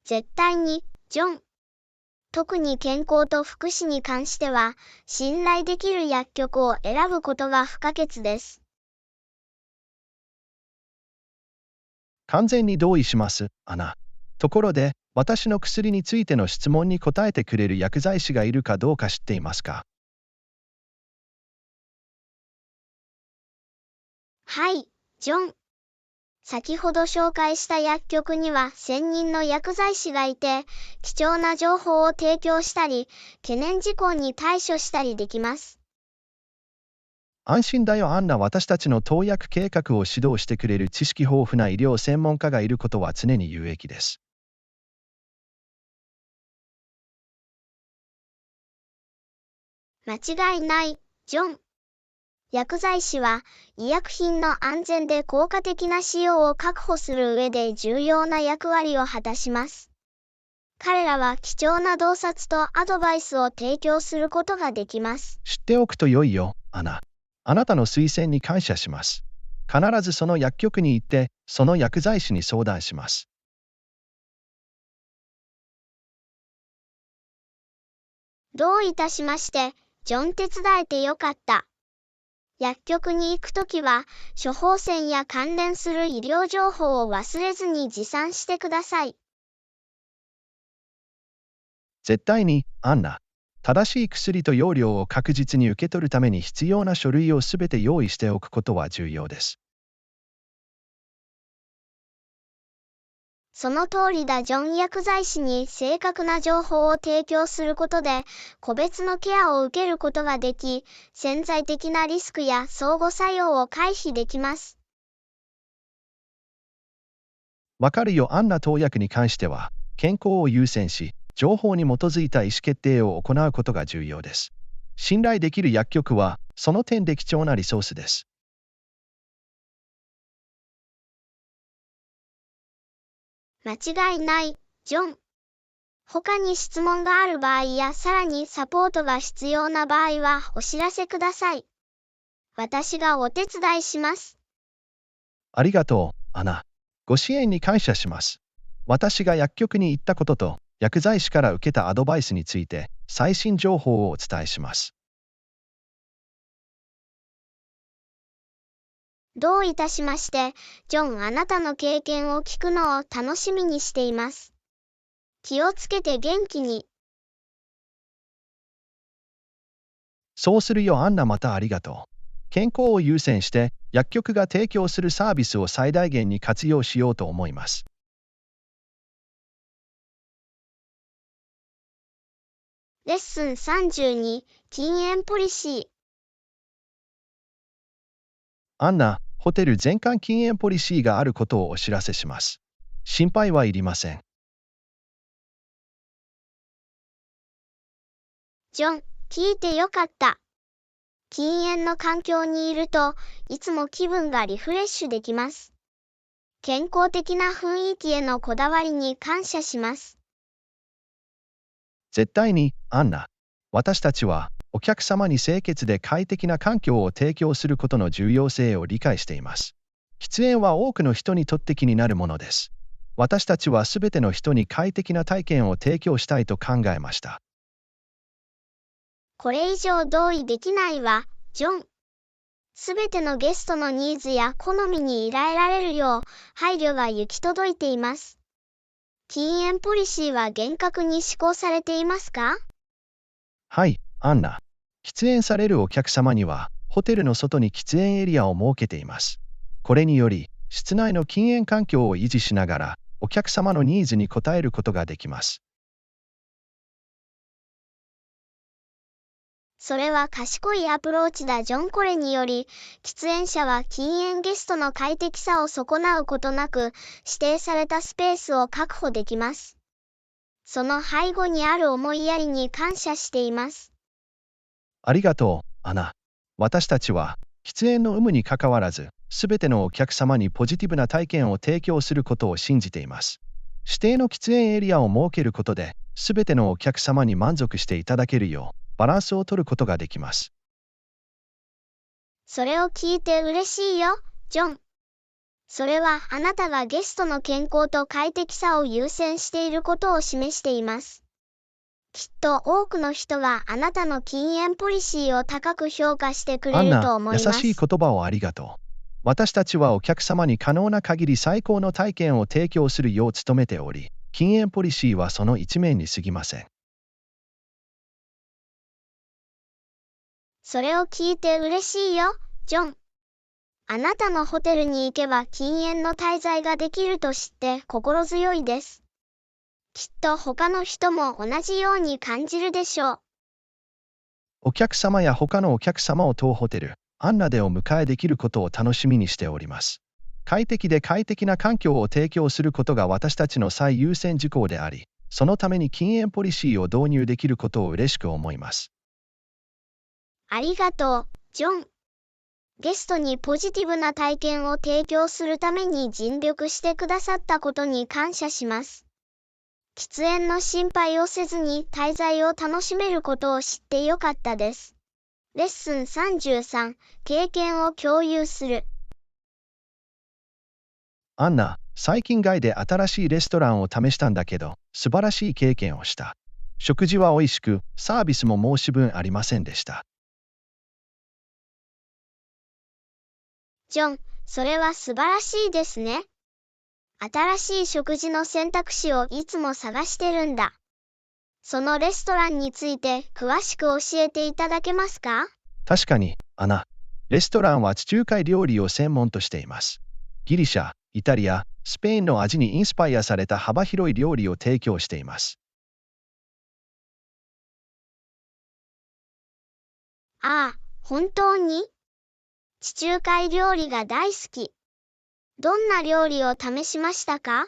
A: 絶対に、ジョン。特に健康と福祉に関しては、信頼できる薬局を選ぶことが不可欠です。
B: 完全に同意します、アナ。ところで、私の薬についての質問に答えてくれる薬剤師がいるかどうか知っていますか？
A: はい、ジョン。先ほど紹介した薬局には専任の薬剤師がいて、貴重な情報を提供したり、懸念事項に対処したりできます。
B: 安心だよ、アンナ。私たちの投薬計画を指導してくれる知識豊富な医療専門家がいることは常に有益です。
A: 間違いない、ジョン。薬剤師は医薬品の安全で効果的な使用を確保する上で重要な役割を果たします。彼らは貴重な洞察とアドバイスを提供することができます。
B: 知っておくと良いよ、アナ。あなたの推薦に感謝します。必ずその薬局に行って、その薬剤師に相談します。
A: どういたしまして、ジョン。手伝えてよかった。薬局に行くときは、処方箋や関連する医療情報を忘れずに持参してください。
B: 絶対に、アンナ。正しい薬と用量を確実に受け取るために必要な書類をすべて用意しておくことは重要です。
A: その通りだ、ジョン。薬剤師に正確な情報を提供することで、個別のケアを受けることができ、潜在的なリスクや相互作用を回避できます。
B: わかるよ、アンナ。投薬に関しては、健康を優先し、情報に基づいた意思決定を行うことが重要です。信頼できる薬局は、その点で貴重なリソースです。
A: 間違いない、ジョン。他に質問がある場合やさらにサポートが必要な場合はお知らせください。私がお手伝いします。
B: ありがとう、アナ。ご支援に感謝します。私が薬局に行ったことと、薬剤師から受けたアドバイスについて、最新情報をお伝えします。
A: どういたしまして、ジョン、あなたの経験を聞くのを楽しみにしています。気をつけて元気に。
B: そうするよ、アンナ。またありがとう。健康を優先して、薬局が提供するサービスを最大限に活用しようと思います。
A: レッスン32、禁煙ポリシー。
B: アンナ、ホテル全館禁煙ポリシーがあることをお知らせします。心配はいりません。
A: ジョン、聞いてよかった。禁煙の環境にいると、いつも気分がリフレッシュできます。健康的な雰囲気へのこだわりに感謝します。
B: 絶対に、アンナ。私たちは、お客様に清潔で快適な環境を提供することの重要性を理解しています。喫煙は多くの人にとって気になるものです。私たちはすべての人に快適な体験を提供したいと考えました。
A: これ以上同意できないわ、ジョン。すべてのゲストのニーズや好みに依頼られるよう、配慮が行き届いています。禁煙ポリシーは厳格に施行されていますか？
B: はい、アンナ。喫煙されるお客様には、ホテルの外に喫煙エリアを設けています。これにより、室内の禁煙環境を維持しながら、お客様のニーズに応えることができます。
A: それは賢いアプローチだ、ジョン。これにより、喫煙者は禁煙ゲストの快適さを損なうことなく、指定されたスペースを確保できます。その背後にある思いやりに感謝しています。
B: ありがとう、アナ。私たちは、喫煙の有無にかかわらず、すべてのお客様にポジティブな体験を提供することを信じています。指定の喫煙エリアを設けることで、すべてのお客様に満足していただけるよう、バランスを取ることができます。
A: それを聞いて嬉しいよ、ジョン。それはあなたがゲストの健康と快適さを優先していることを示しています。きっと多くの人はあなたの禁煙ポリシーを高く評価してくれると思います。
B: アンナ、優しい言葉をありがとう。私たちはお客様に可能な限り最高の体験を提供するよう努めており、禁煙ポリシーはその一面に過ぎません。
A: それを聞いて嬉しいよ、ジョン。あなたのホテルに行けば禁煙の滞在ができると知って心強いです。きっと他の人も同じように感じるでしょう。
B: お客様や他のお客様を当ホテル、アンナでお迎えできることを楽しみにしております。快適で快適な環境を提供することが私たちの最優先事項であり、そのために禁煙ポリシーを導入できることを嬉しく思います。
A: ありがとう、ジョン。ゲストにポジティブな体験を提供するために尽力してくださったことに感謝します。喫煙の心配をせずに滞在を楽しめることを知ってよかったです。レッスン33、経験を共有する。
B: アンナ、最近街で新しいレストランを試したんだけど、素晴らしい経験をした。食事は美味しく、サービスも申し分ありませんでした。
A: ジョン、それは素晴らしいですね。新しい食事の選択肢をいつも探してるんだ。そのレストランについて詳しく教えていただけますか？
B: 確かに、アナ。レストランは地中海料理を専門としています。ギリシャ、イタリア、スペインの味にインスパイアされた幅広い料理を提供しています。
A: ああ、本当に？地中海料理が大好き。どんな料理を試しましたか？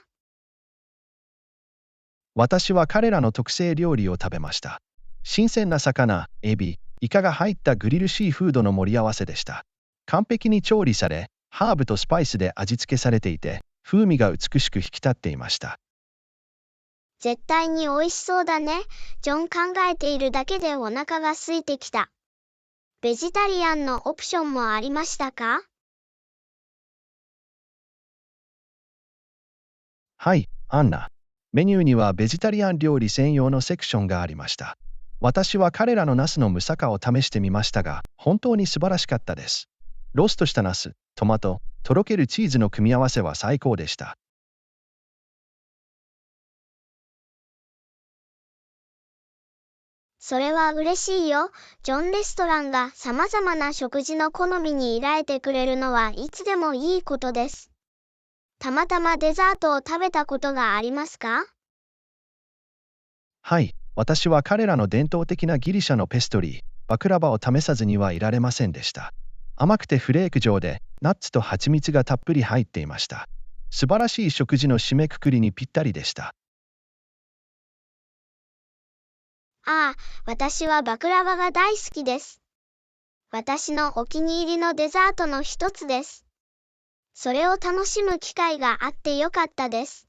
B: 私は彼らの特製料理を食べました。新鮮な魚、エビ、イカが入ったグリルシーフードの盛り合わせでした。完璧に調理され、ハーブとスパイスで味付けされていて、風味が美しく引き立っていました。
A: 絶対に美味しそうだね。ジョン、考えているだけでお腹が空いてきた。ベジタリアンのオプションもありましたか？
B: はい、アンナ。メニューにはベジタリアン料理専用のセクションがありました。私は彼らのナスのムサカを試してみましたが、本当に素晴らしかったです。ローストしたナス、トマト、とろけるチーズの組み合わせは最高でした。
A: それは嬉しいよ。ジョンレストランが様々な食事の好みに依頼てくれるのはいつでもいいことです。たまたまデザートを食べたことがありますか？
B: はい、私は彼らの伝統的なギリシャのペストリー、バクラバを試さずにはいられませんでした。甘くてフレーク状で、ナッツと蜂蜜がたっぷり入っていました。素晴らしい食事の締めくくりにぴったりでした。
A: ああ、私はバクラバが大好きです。私のお気に入りのデザートの一つです。それを楽しむ機会があってよかったです。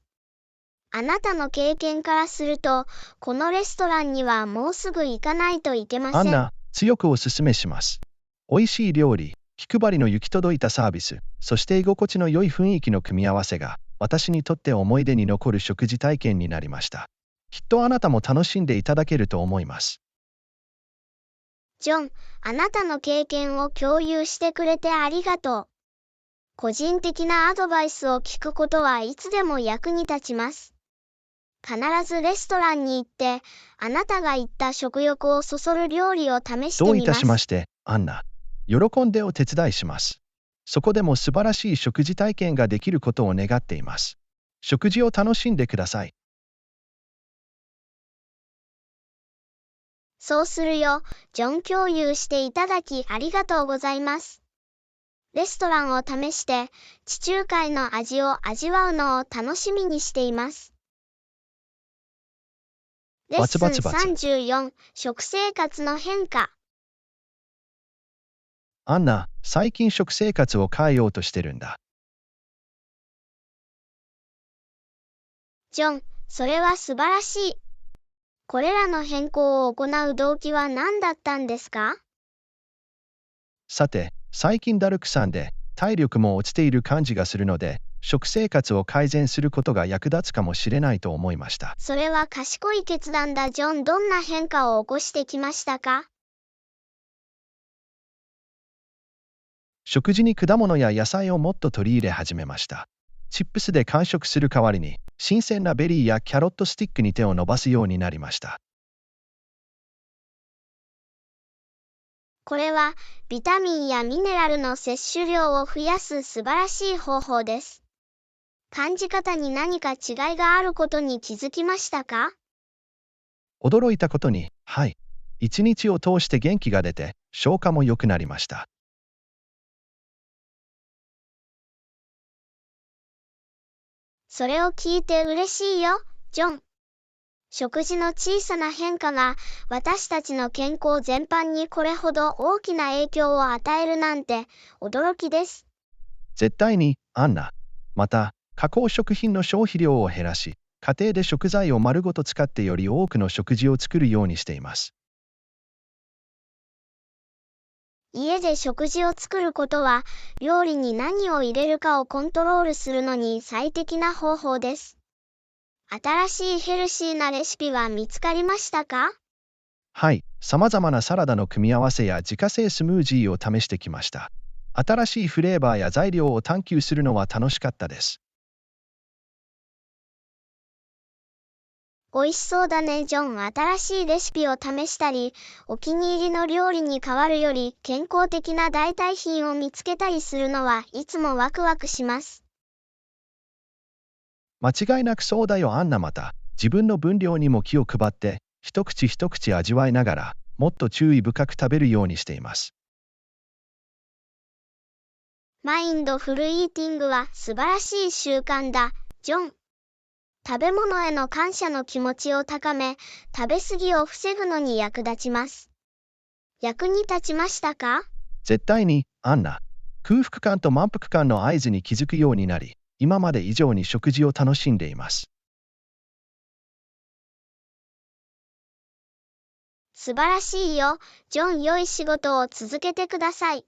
A: あなたの経験からすると、このレストランにはもうすぐ行かないといけません。
B: アンナ、強くおすすめします。美味しい料理、気配りの行き届いたサービス、そして居心地の良い雰囲気の組み合わせが、私にとって思い出に残る食事体験になりました。きっとあなたも楽しんでいただけると思います。
A: ジョン、あなたの経験を共有してくれてありがとう。個人的なアドバイスを聞くことはいつでも役に立ちます。必ずレストランに行って、あなたが言った食欲をそそる料理を試して
B: どういた
A: みます。
B: しまして、アンナ。喜んでお手伝いします。そこでも素晴らしい食事体験ができることを願っています。食事を楽しんでください。
A: そうするよ、ジョン。共有していただきありがとうございます。レストランを試して、地中海の味を味わうのを楽しみにしています。レッ
B: バツ
A: スン
B: バツバツ。
A: 34、食生活の変化。
B: アンナ、最近食生活を変えようとしてるんだ。
A: ジョン、それは素晴らしい。これらの変更を行う動機は何だったんですか？
B: さて、最近だるくさんで体力も落ちている感じがするので、食生活を改善することが役立つかもしれないと思いました。
A: それは賢い決断だ。ジョン。どんな変化を起こしてきましたか？
B: 食事に果物や野菜をもっと取り入れ始めました。チップスで完食する代わりに、新鮮なベリーやキャロットスティックに手を伸ばすようになりました。
A: これは、ビタミンやミネラルの摂取量を増やす素晴らしい方法です。感じ方に何か違いがあることに気づきましたか？
B: 驚いたことに、はい。一日を通して元気が出て、消化も良くなりました。
A: それを聞いて嬉しいよ、ジョン。食事の小さな変化が私たちの健康全般にこれほど大きな影響を与えるなんて驚きです。
B: 絶対に、アンナ。また、加工食品の消費量を減らし、家庭で食材を丸ごと使ってより多くの食事を作るようにしています。
A: 家で食事を作ることは、料理に何を入れるかをコントロールするのに最適な方法です。新しいヘルシーなレシピは見つかりましたか？
B: はい、様々なサラダの組み合わせや自家製スムージーを試してきました。新しいフレーバーや材料を探求するのは楽しかったです。
A: 美味しそうだね、ジョン。新しいレシピを試したり、お気に入りの料理に変わるより健康的な代替品を見つけたりするのはいつもワクワクします。
B: 間違いなくそうだよ、アンナ。また、自分の分量にも気を配って、一口一口味わいながら、もっと注意深く食べるようにしています。
A: マインドフルイーティングは素晴らしい習慣だ、ジョン。食べ物への感謝の気持ちを高め、食べ過ぎを防ぐのに役立ちます。役に立ちましたか？
B: 絶対に、アンナ。空腹感と満腹感の合図に気づくようになり、今まで以上に食事を楽しんでいます。
A: 素晴らしいよ、ジョン。良い仕事を続けてください。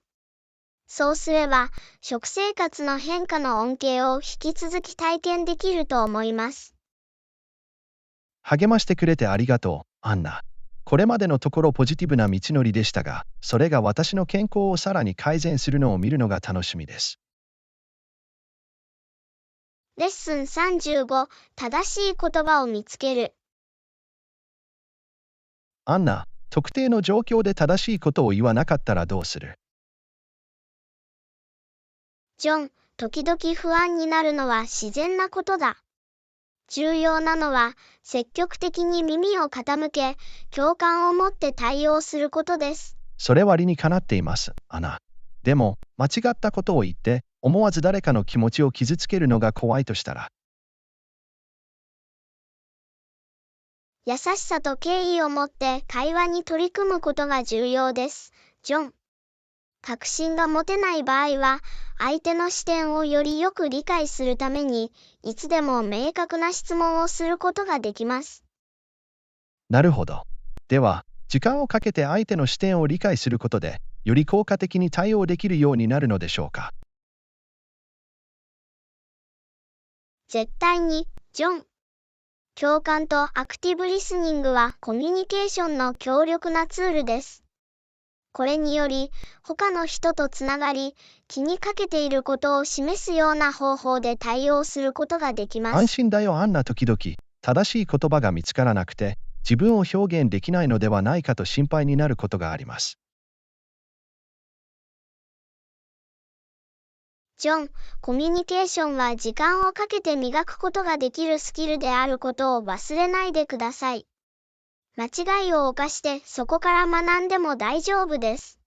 A: そうすれば、食生活の変化の恩恵を引き続き体験できると思います。
B: 励ましてくれてありがとう、アンナ。これまでのところポジティブな道のりでしたが、それが私の健康をさらに改善するのを見るのが楽しみです。
A: レッスン35、正しい言葉を見つける。
B: アンナ、特定の状況で正しいことを言わなかったらどうする？
A: ジョン、時々不安になるのは自然なことだ。重要なのは、積極的に耳を傾け、共感を持って対応することです。
B: それは理にかなっています、アナ。でも、間違ったことを言って、思わず誰かの気持ちを傷つけるのが怖いとしたら。
A: 優しさと敬意を持って会話に取り組むことが重要です。ジョン。確信が持てない場合は、相手の視点をよりよく理解するために、いつでも明確な質問をすることができます。
B: なるほど。では、時間をかけて相手の視点を理解することで、より効果的に対応できるようになるのでしょうか。
A: 絶対に、ジョン。共感とアクティブリスニングはコミュニケーションの強力なツールです。これにより、他の人とつながり、気にかけていることを示すような方法で対応することができます。
B: 安心だよ、アンナ。時々、正しい言葉が見つからなくて、自分を表現できないのではないかと心配になることがあります。
A: ジョン、コミュニケーションは時間をかけて磨くことができるスキルであることを忘れないでください。間違いを犯してそこから学んでも大丈夫です。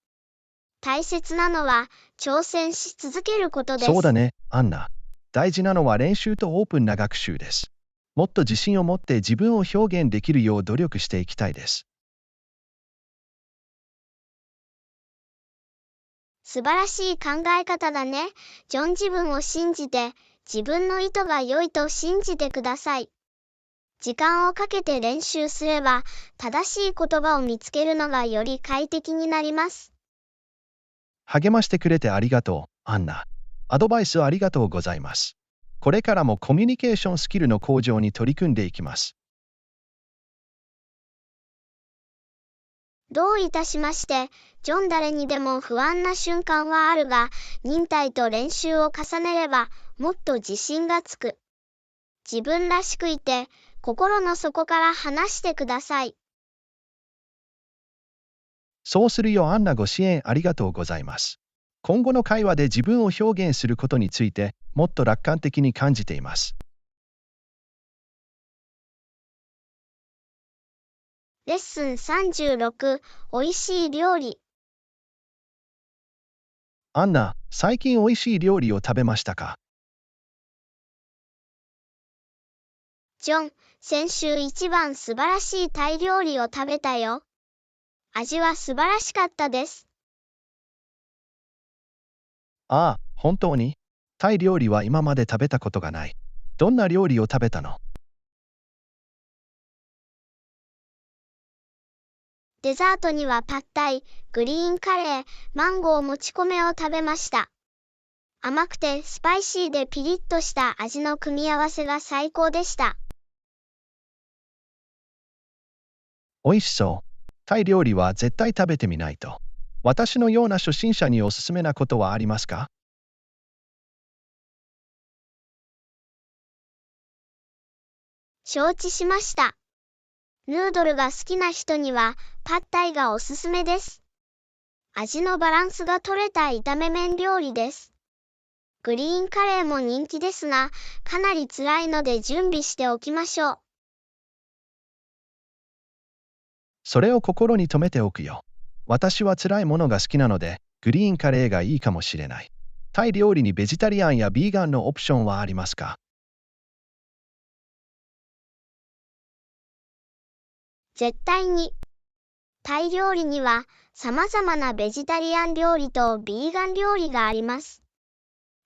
A: 大切なのは挑戦し続けることです。
B: そうだね、アンナ。大事なのは練習とオープンな学習です。もっと自信を持って自分を表現できるよう努力していきたいです。
A: 素晴らしい考え方だね。ジョン、自分を信じて、自分の意図が良いと信じてください。時間をかけて練習すれば、正しい言葉を見つけるのがより快適になります。
B: 励ましてくれてありがとう、アンナ。アドバイスありがとうございます。これからもコミュニケーションスキルの向上に取り組んでいきます。
A: どういたしまして、ジョン。誰にでも不安な瞬間はあるが、忍耐と練習を重ねれば、もっと自信がつく。自分らしくいて、心の底から話してください。
B: そうするよ、アンナ。ご支援ありがとうございます。今後の会話で自分を表現することについて、もっと楽観的に感じています。
A: レッスン36、おいしい料理。
B: アンナ、最近おいしい料理を食べましたか？
A: ジョン、先週一番素晴らしいタイ料理を食べたよ。味は素晴らしかったです。
B: ああ、本当に？タイ料理は今まで食べたことがない。どんな料理を食べたの？
A: デザートにはパッタイ、グリーンカレー、マンゴーもち米を食べました。甘くてスパイシーでピリッとした味の組み合わせが最高でした。
B: おいしそう。タイ料理は絶対食べてみないと。私のような初心者におすすめなことはありますか？
A: 承知しました。ヌードルが好きな人には、パッタイがおすすめです。味のバランスが取れた炒め麺料理です。グリーンカレーも人気ですが、かなり辛いので準備しておきましょう。
B: それを心に留めておくよ。私は辛いものが好きなので、グリーンカレーがいいかもしれない。タイ料理にベジタリアンやビーガンのオプションはありますか？
A: 絶対に。タイ料理には様々なベジタリアン料理とビーガン料理があります。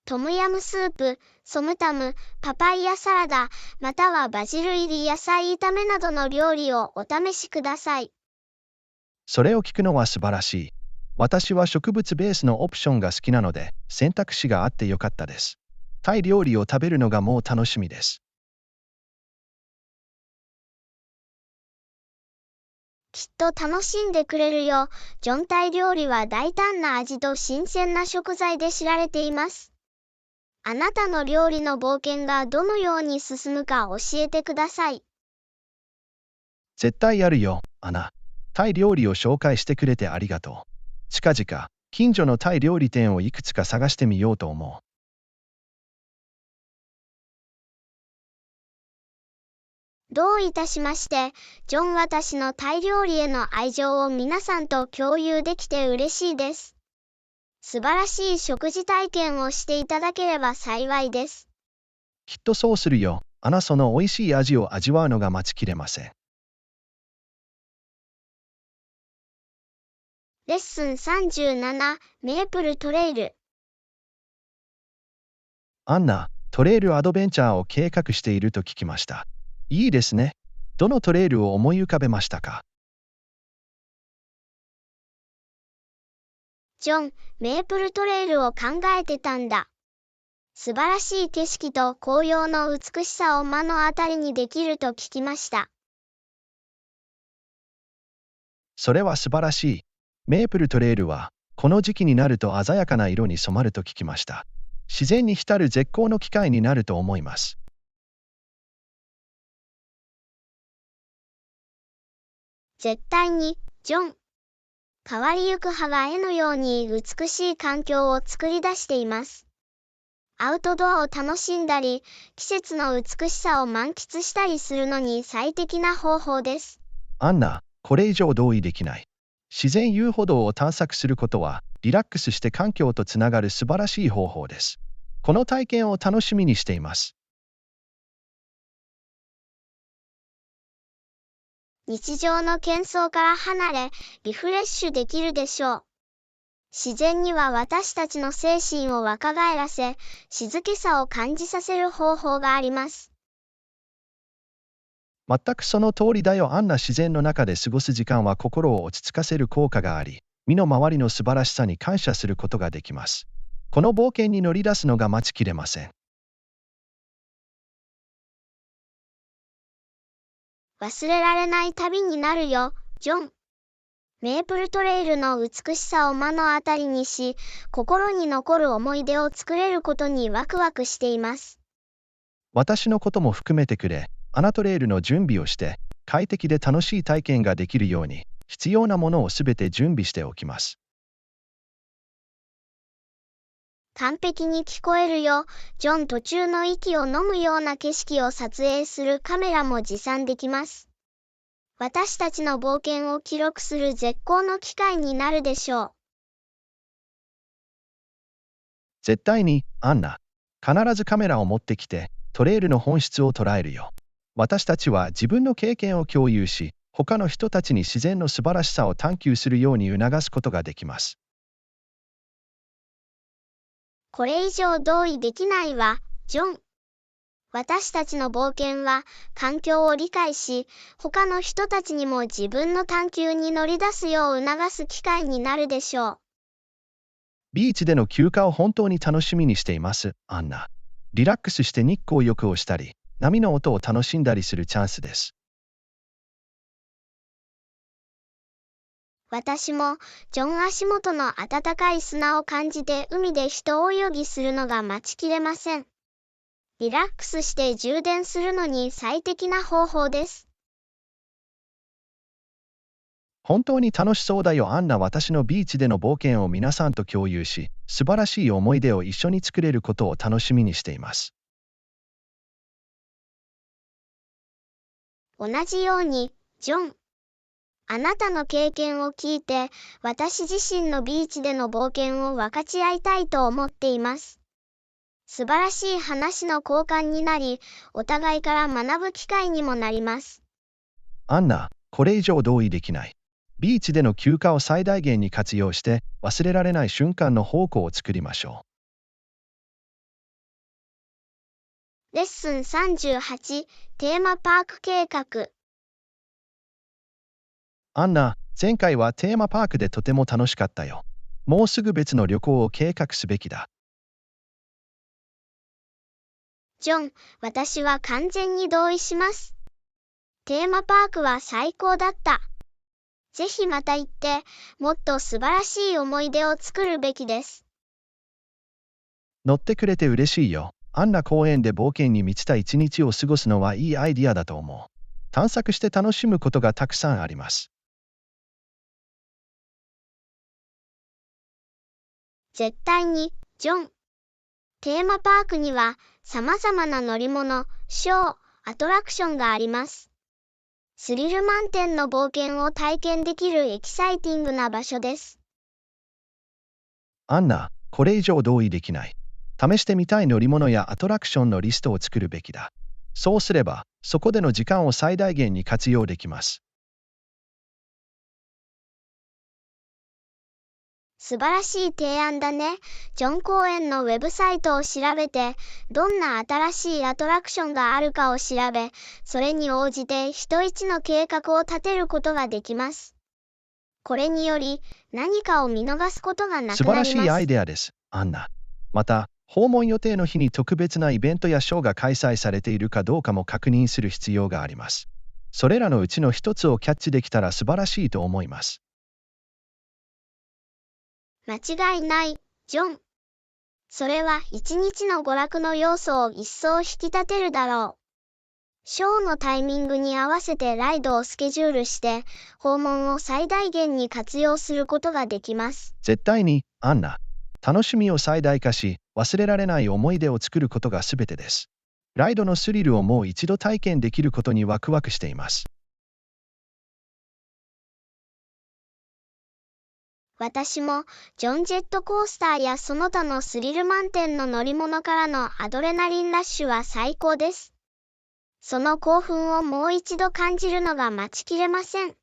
A: トムヤムスープ、ソムタム、パパイヤサラダ、またはバジル入り野菜炒めなどの料理をお試しください。
B: それを聞くのは素晴らしい。私は植物ベースのオプションが好きなので、選択肢があってよかったです。タイ料理を食べるのがもう楽しみです。
A: きっと楽しんでくれるよ。ジョンタイ料理は大胆な味と新鮮な食材で知られています。あなたの料理の冒険がどのように進むか教えてください。
B: 絶対やるよ、アナ。タイ料理を紹介してくれてありがとう。近々、近所のタイ料理店をいくつか探してみようと思う。
A: どういたしまして、ジョン。私のタイ料理への愛情を皆さんと共有できて嬉しいです。素晴らしい食事体験をしていただければ幸いです。
B: きっとそうするよ。アナ、その美味しい味を味わうのが待ちきれません。
A: レッスン37、メープルトレイル。
B: アンナ、トレイルアドベンチャーを計画していると聞きました。いいですね。どのトレイルを思い浮かべましたか？
A: ジョン、メープルトレイルを考えてたんだ。素晴らしい景色と紅葉の美しさを目の当たりにできると聞きました。
B: それは素晴らしい。メープルトレイルは、この時期になると鮮やかな色に染まると聞きました。自然に浸る絶好の機会になると思います。
A: 絶対に、ジョン。変わりゆく葉が絵のように美しい環境を作り出しています。アウトドアを楽しんだり、季節の美しさを満喫したりするのに最適な方法です。
B: アンナ、これ以上同意できない。自然遊歩道を探索することは、リラックスして環境とつながる素晴らしい方法です。この体験を楽しみにしています。
A: 日常の喧騒から離れ、リフレッシュできるでしょう。自然には私たちの精神を若返らせ、静けさを感じさせる方法があります。
B: 全くその通りだよ。アンナ、自然の中で過ごす時間は心を落ち着かせる効果があり、身の回りの素晴らしさに感謝することができます。この冒険に乗り出すのが待ちきれません。
A: 忘れられない旅になるよ、ジョン。メープルトレイルの美しさを目の当たりにし、心に残る思い出を作れることにワクワクしています。
B: 私のことも含めてくれ、アナトレイルの準備をして、快適で楽しい体験ができるように、必要なものをすべて準備しておきます。
A: 完璧に聞こえるよ、ジョン。途中の息を飲むような景色を撮影するカメラも持参できます。私たちの冒険を記録する絶好の機会になるでしょう。
B: 絶対に、アンナ。必ずカメラを持ってきて、トレイルの本質を捉えるよ。私たちは自分の経験を共有し、他の人たちに自然の素晴らしさを探求するように促すことができます。
A: これ以上同意できないわ、ジョン。私たちの冒険は、環境を理解し、他の人たちにも自分の探求に乗り出すよう促す機会になるでしょう。
B: ビーチでの休暇を本当に楽しみにしています、アンナ。リラックスして日光浴をしたり、波の音を楽しんだりするチャンスです。
A: 私も、ジョン。足元の暖かい砂を感じて海で一泳ぎするのが待ちきれません。リラックスして充電するのに最適な方法です。
B: 本当に楽しそうだよ、アンナ。私のビーチでの冒険を皆さんと共有し、素晴らしい思い出を一緒に作れることを楽しみにしています。
A: 同じように、ジョン。あなたの経験を聞いて、私自身のビーチでの冒険を分かち合いたいと思っています。素晴らしい話の交換になり、お互いから学ぶ機会にもなります。
B: アンナ、これ以上同意できない。ビーチでの休暇を最大限に活用して、忘れられない瞬間の宝庫を作りましょ
A: う。レッスン38、テーマパーク計画。
B: アンナ、前回はテーマパークでとても楽しかったよ。もうすぐ別の旅行を計画すべきだ。
A: ジョン、私は完全に同意します。テーマパークは最高だった。ぜひまた行って、もっと素晴らしい思い出を作るべきです。
B: 乗ってくれて嬉しいよ。あんな公園で冒険に満ちた一日を過ごすのはいいアイディアだと思う。探索して楽しむことがたくさんあります。
A: 絶対に、ジョン。テーマパークには様々な乗り物、ショー、アトラクションがあります。スリル満点の冒険を体験できるエキサイティングな場所です。
B: アンナ、これ以上同意できない。試してみたい乗り物やアトラクションのリストを作るべきだ。そうすれば、そこでの時間を最大限に活用できます。
A: 素晴らしい提案だね。ジョン公園のウェブサイトを調べて、どんな新しいアトラクションがあるかを調べ、それに応じて一一の計画を立てることができます。これにより、何かを見逃すことがなくなります。
B: 素晴らしいアイデアです、アンナ。また、訪問予定の日に特別なイベントやショーが開催されているかどうかも確認する必要があります。それらのうちの一つをキャッチできたら素晴らしいと思います。
A: 間違いない、ジョン。それは一日の娯楽の要素を一層引き立てるだろう。ショーのタイミングに合わせてライドをスケジュールして、訪問を最大限に活用することができます。
B: 絶対に、アンナ。楽しみを最大化し、忘れられない思い出を作ることが全てです。ライドのスリルをもう一度体験できることにワクワクしています。
A: 私も、ジョンジェットコースターやその他のスリル満点の乗り物からのアドレナリンラッシュは最高です。その興奮をもう一度感じるのが待ちきれません。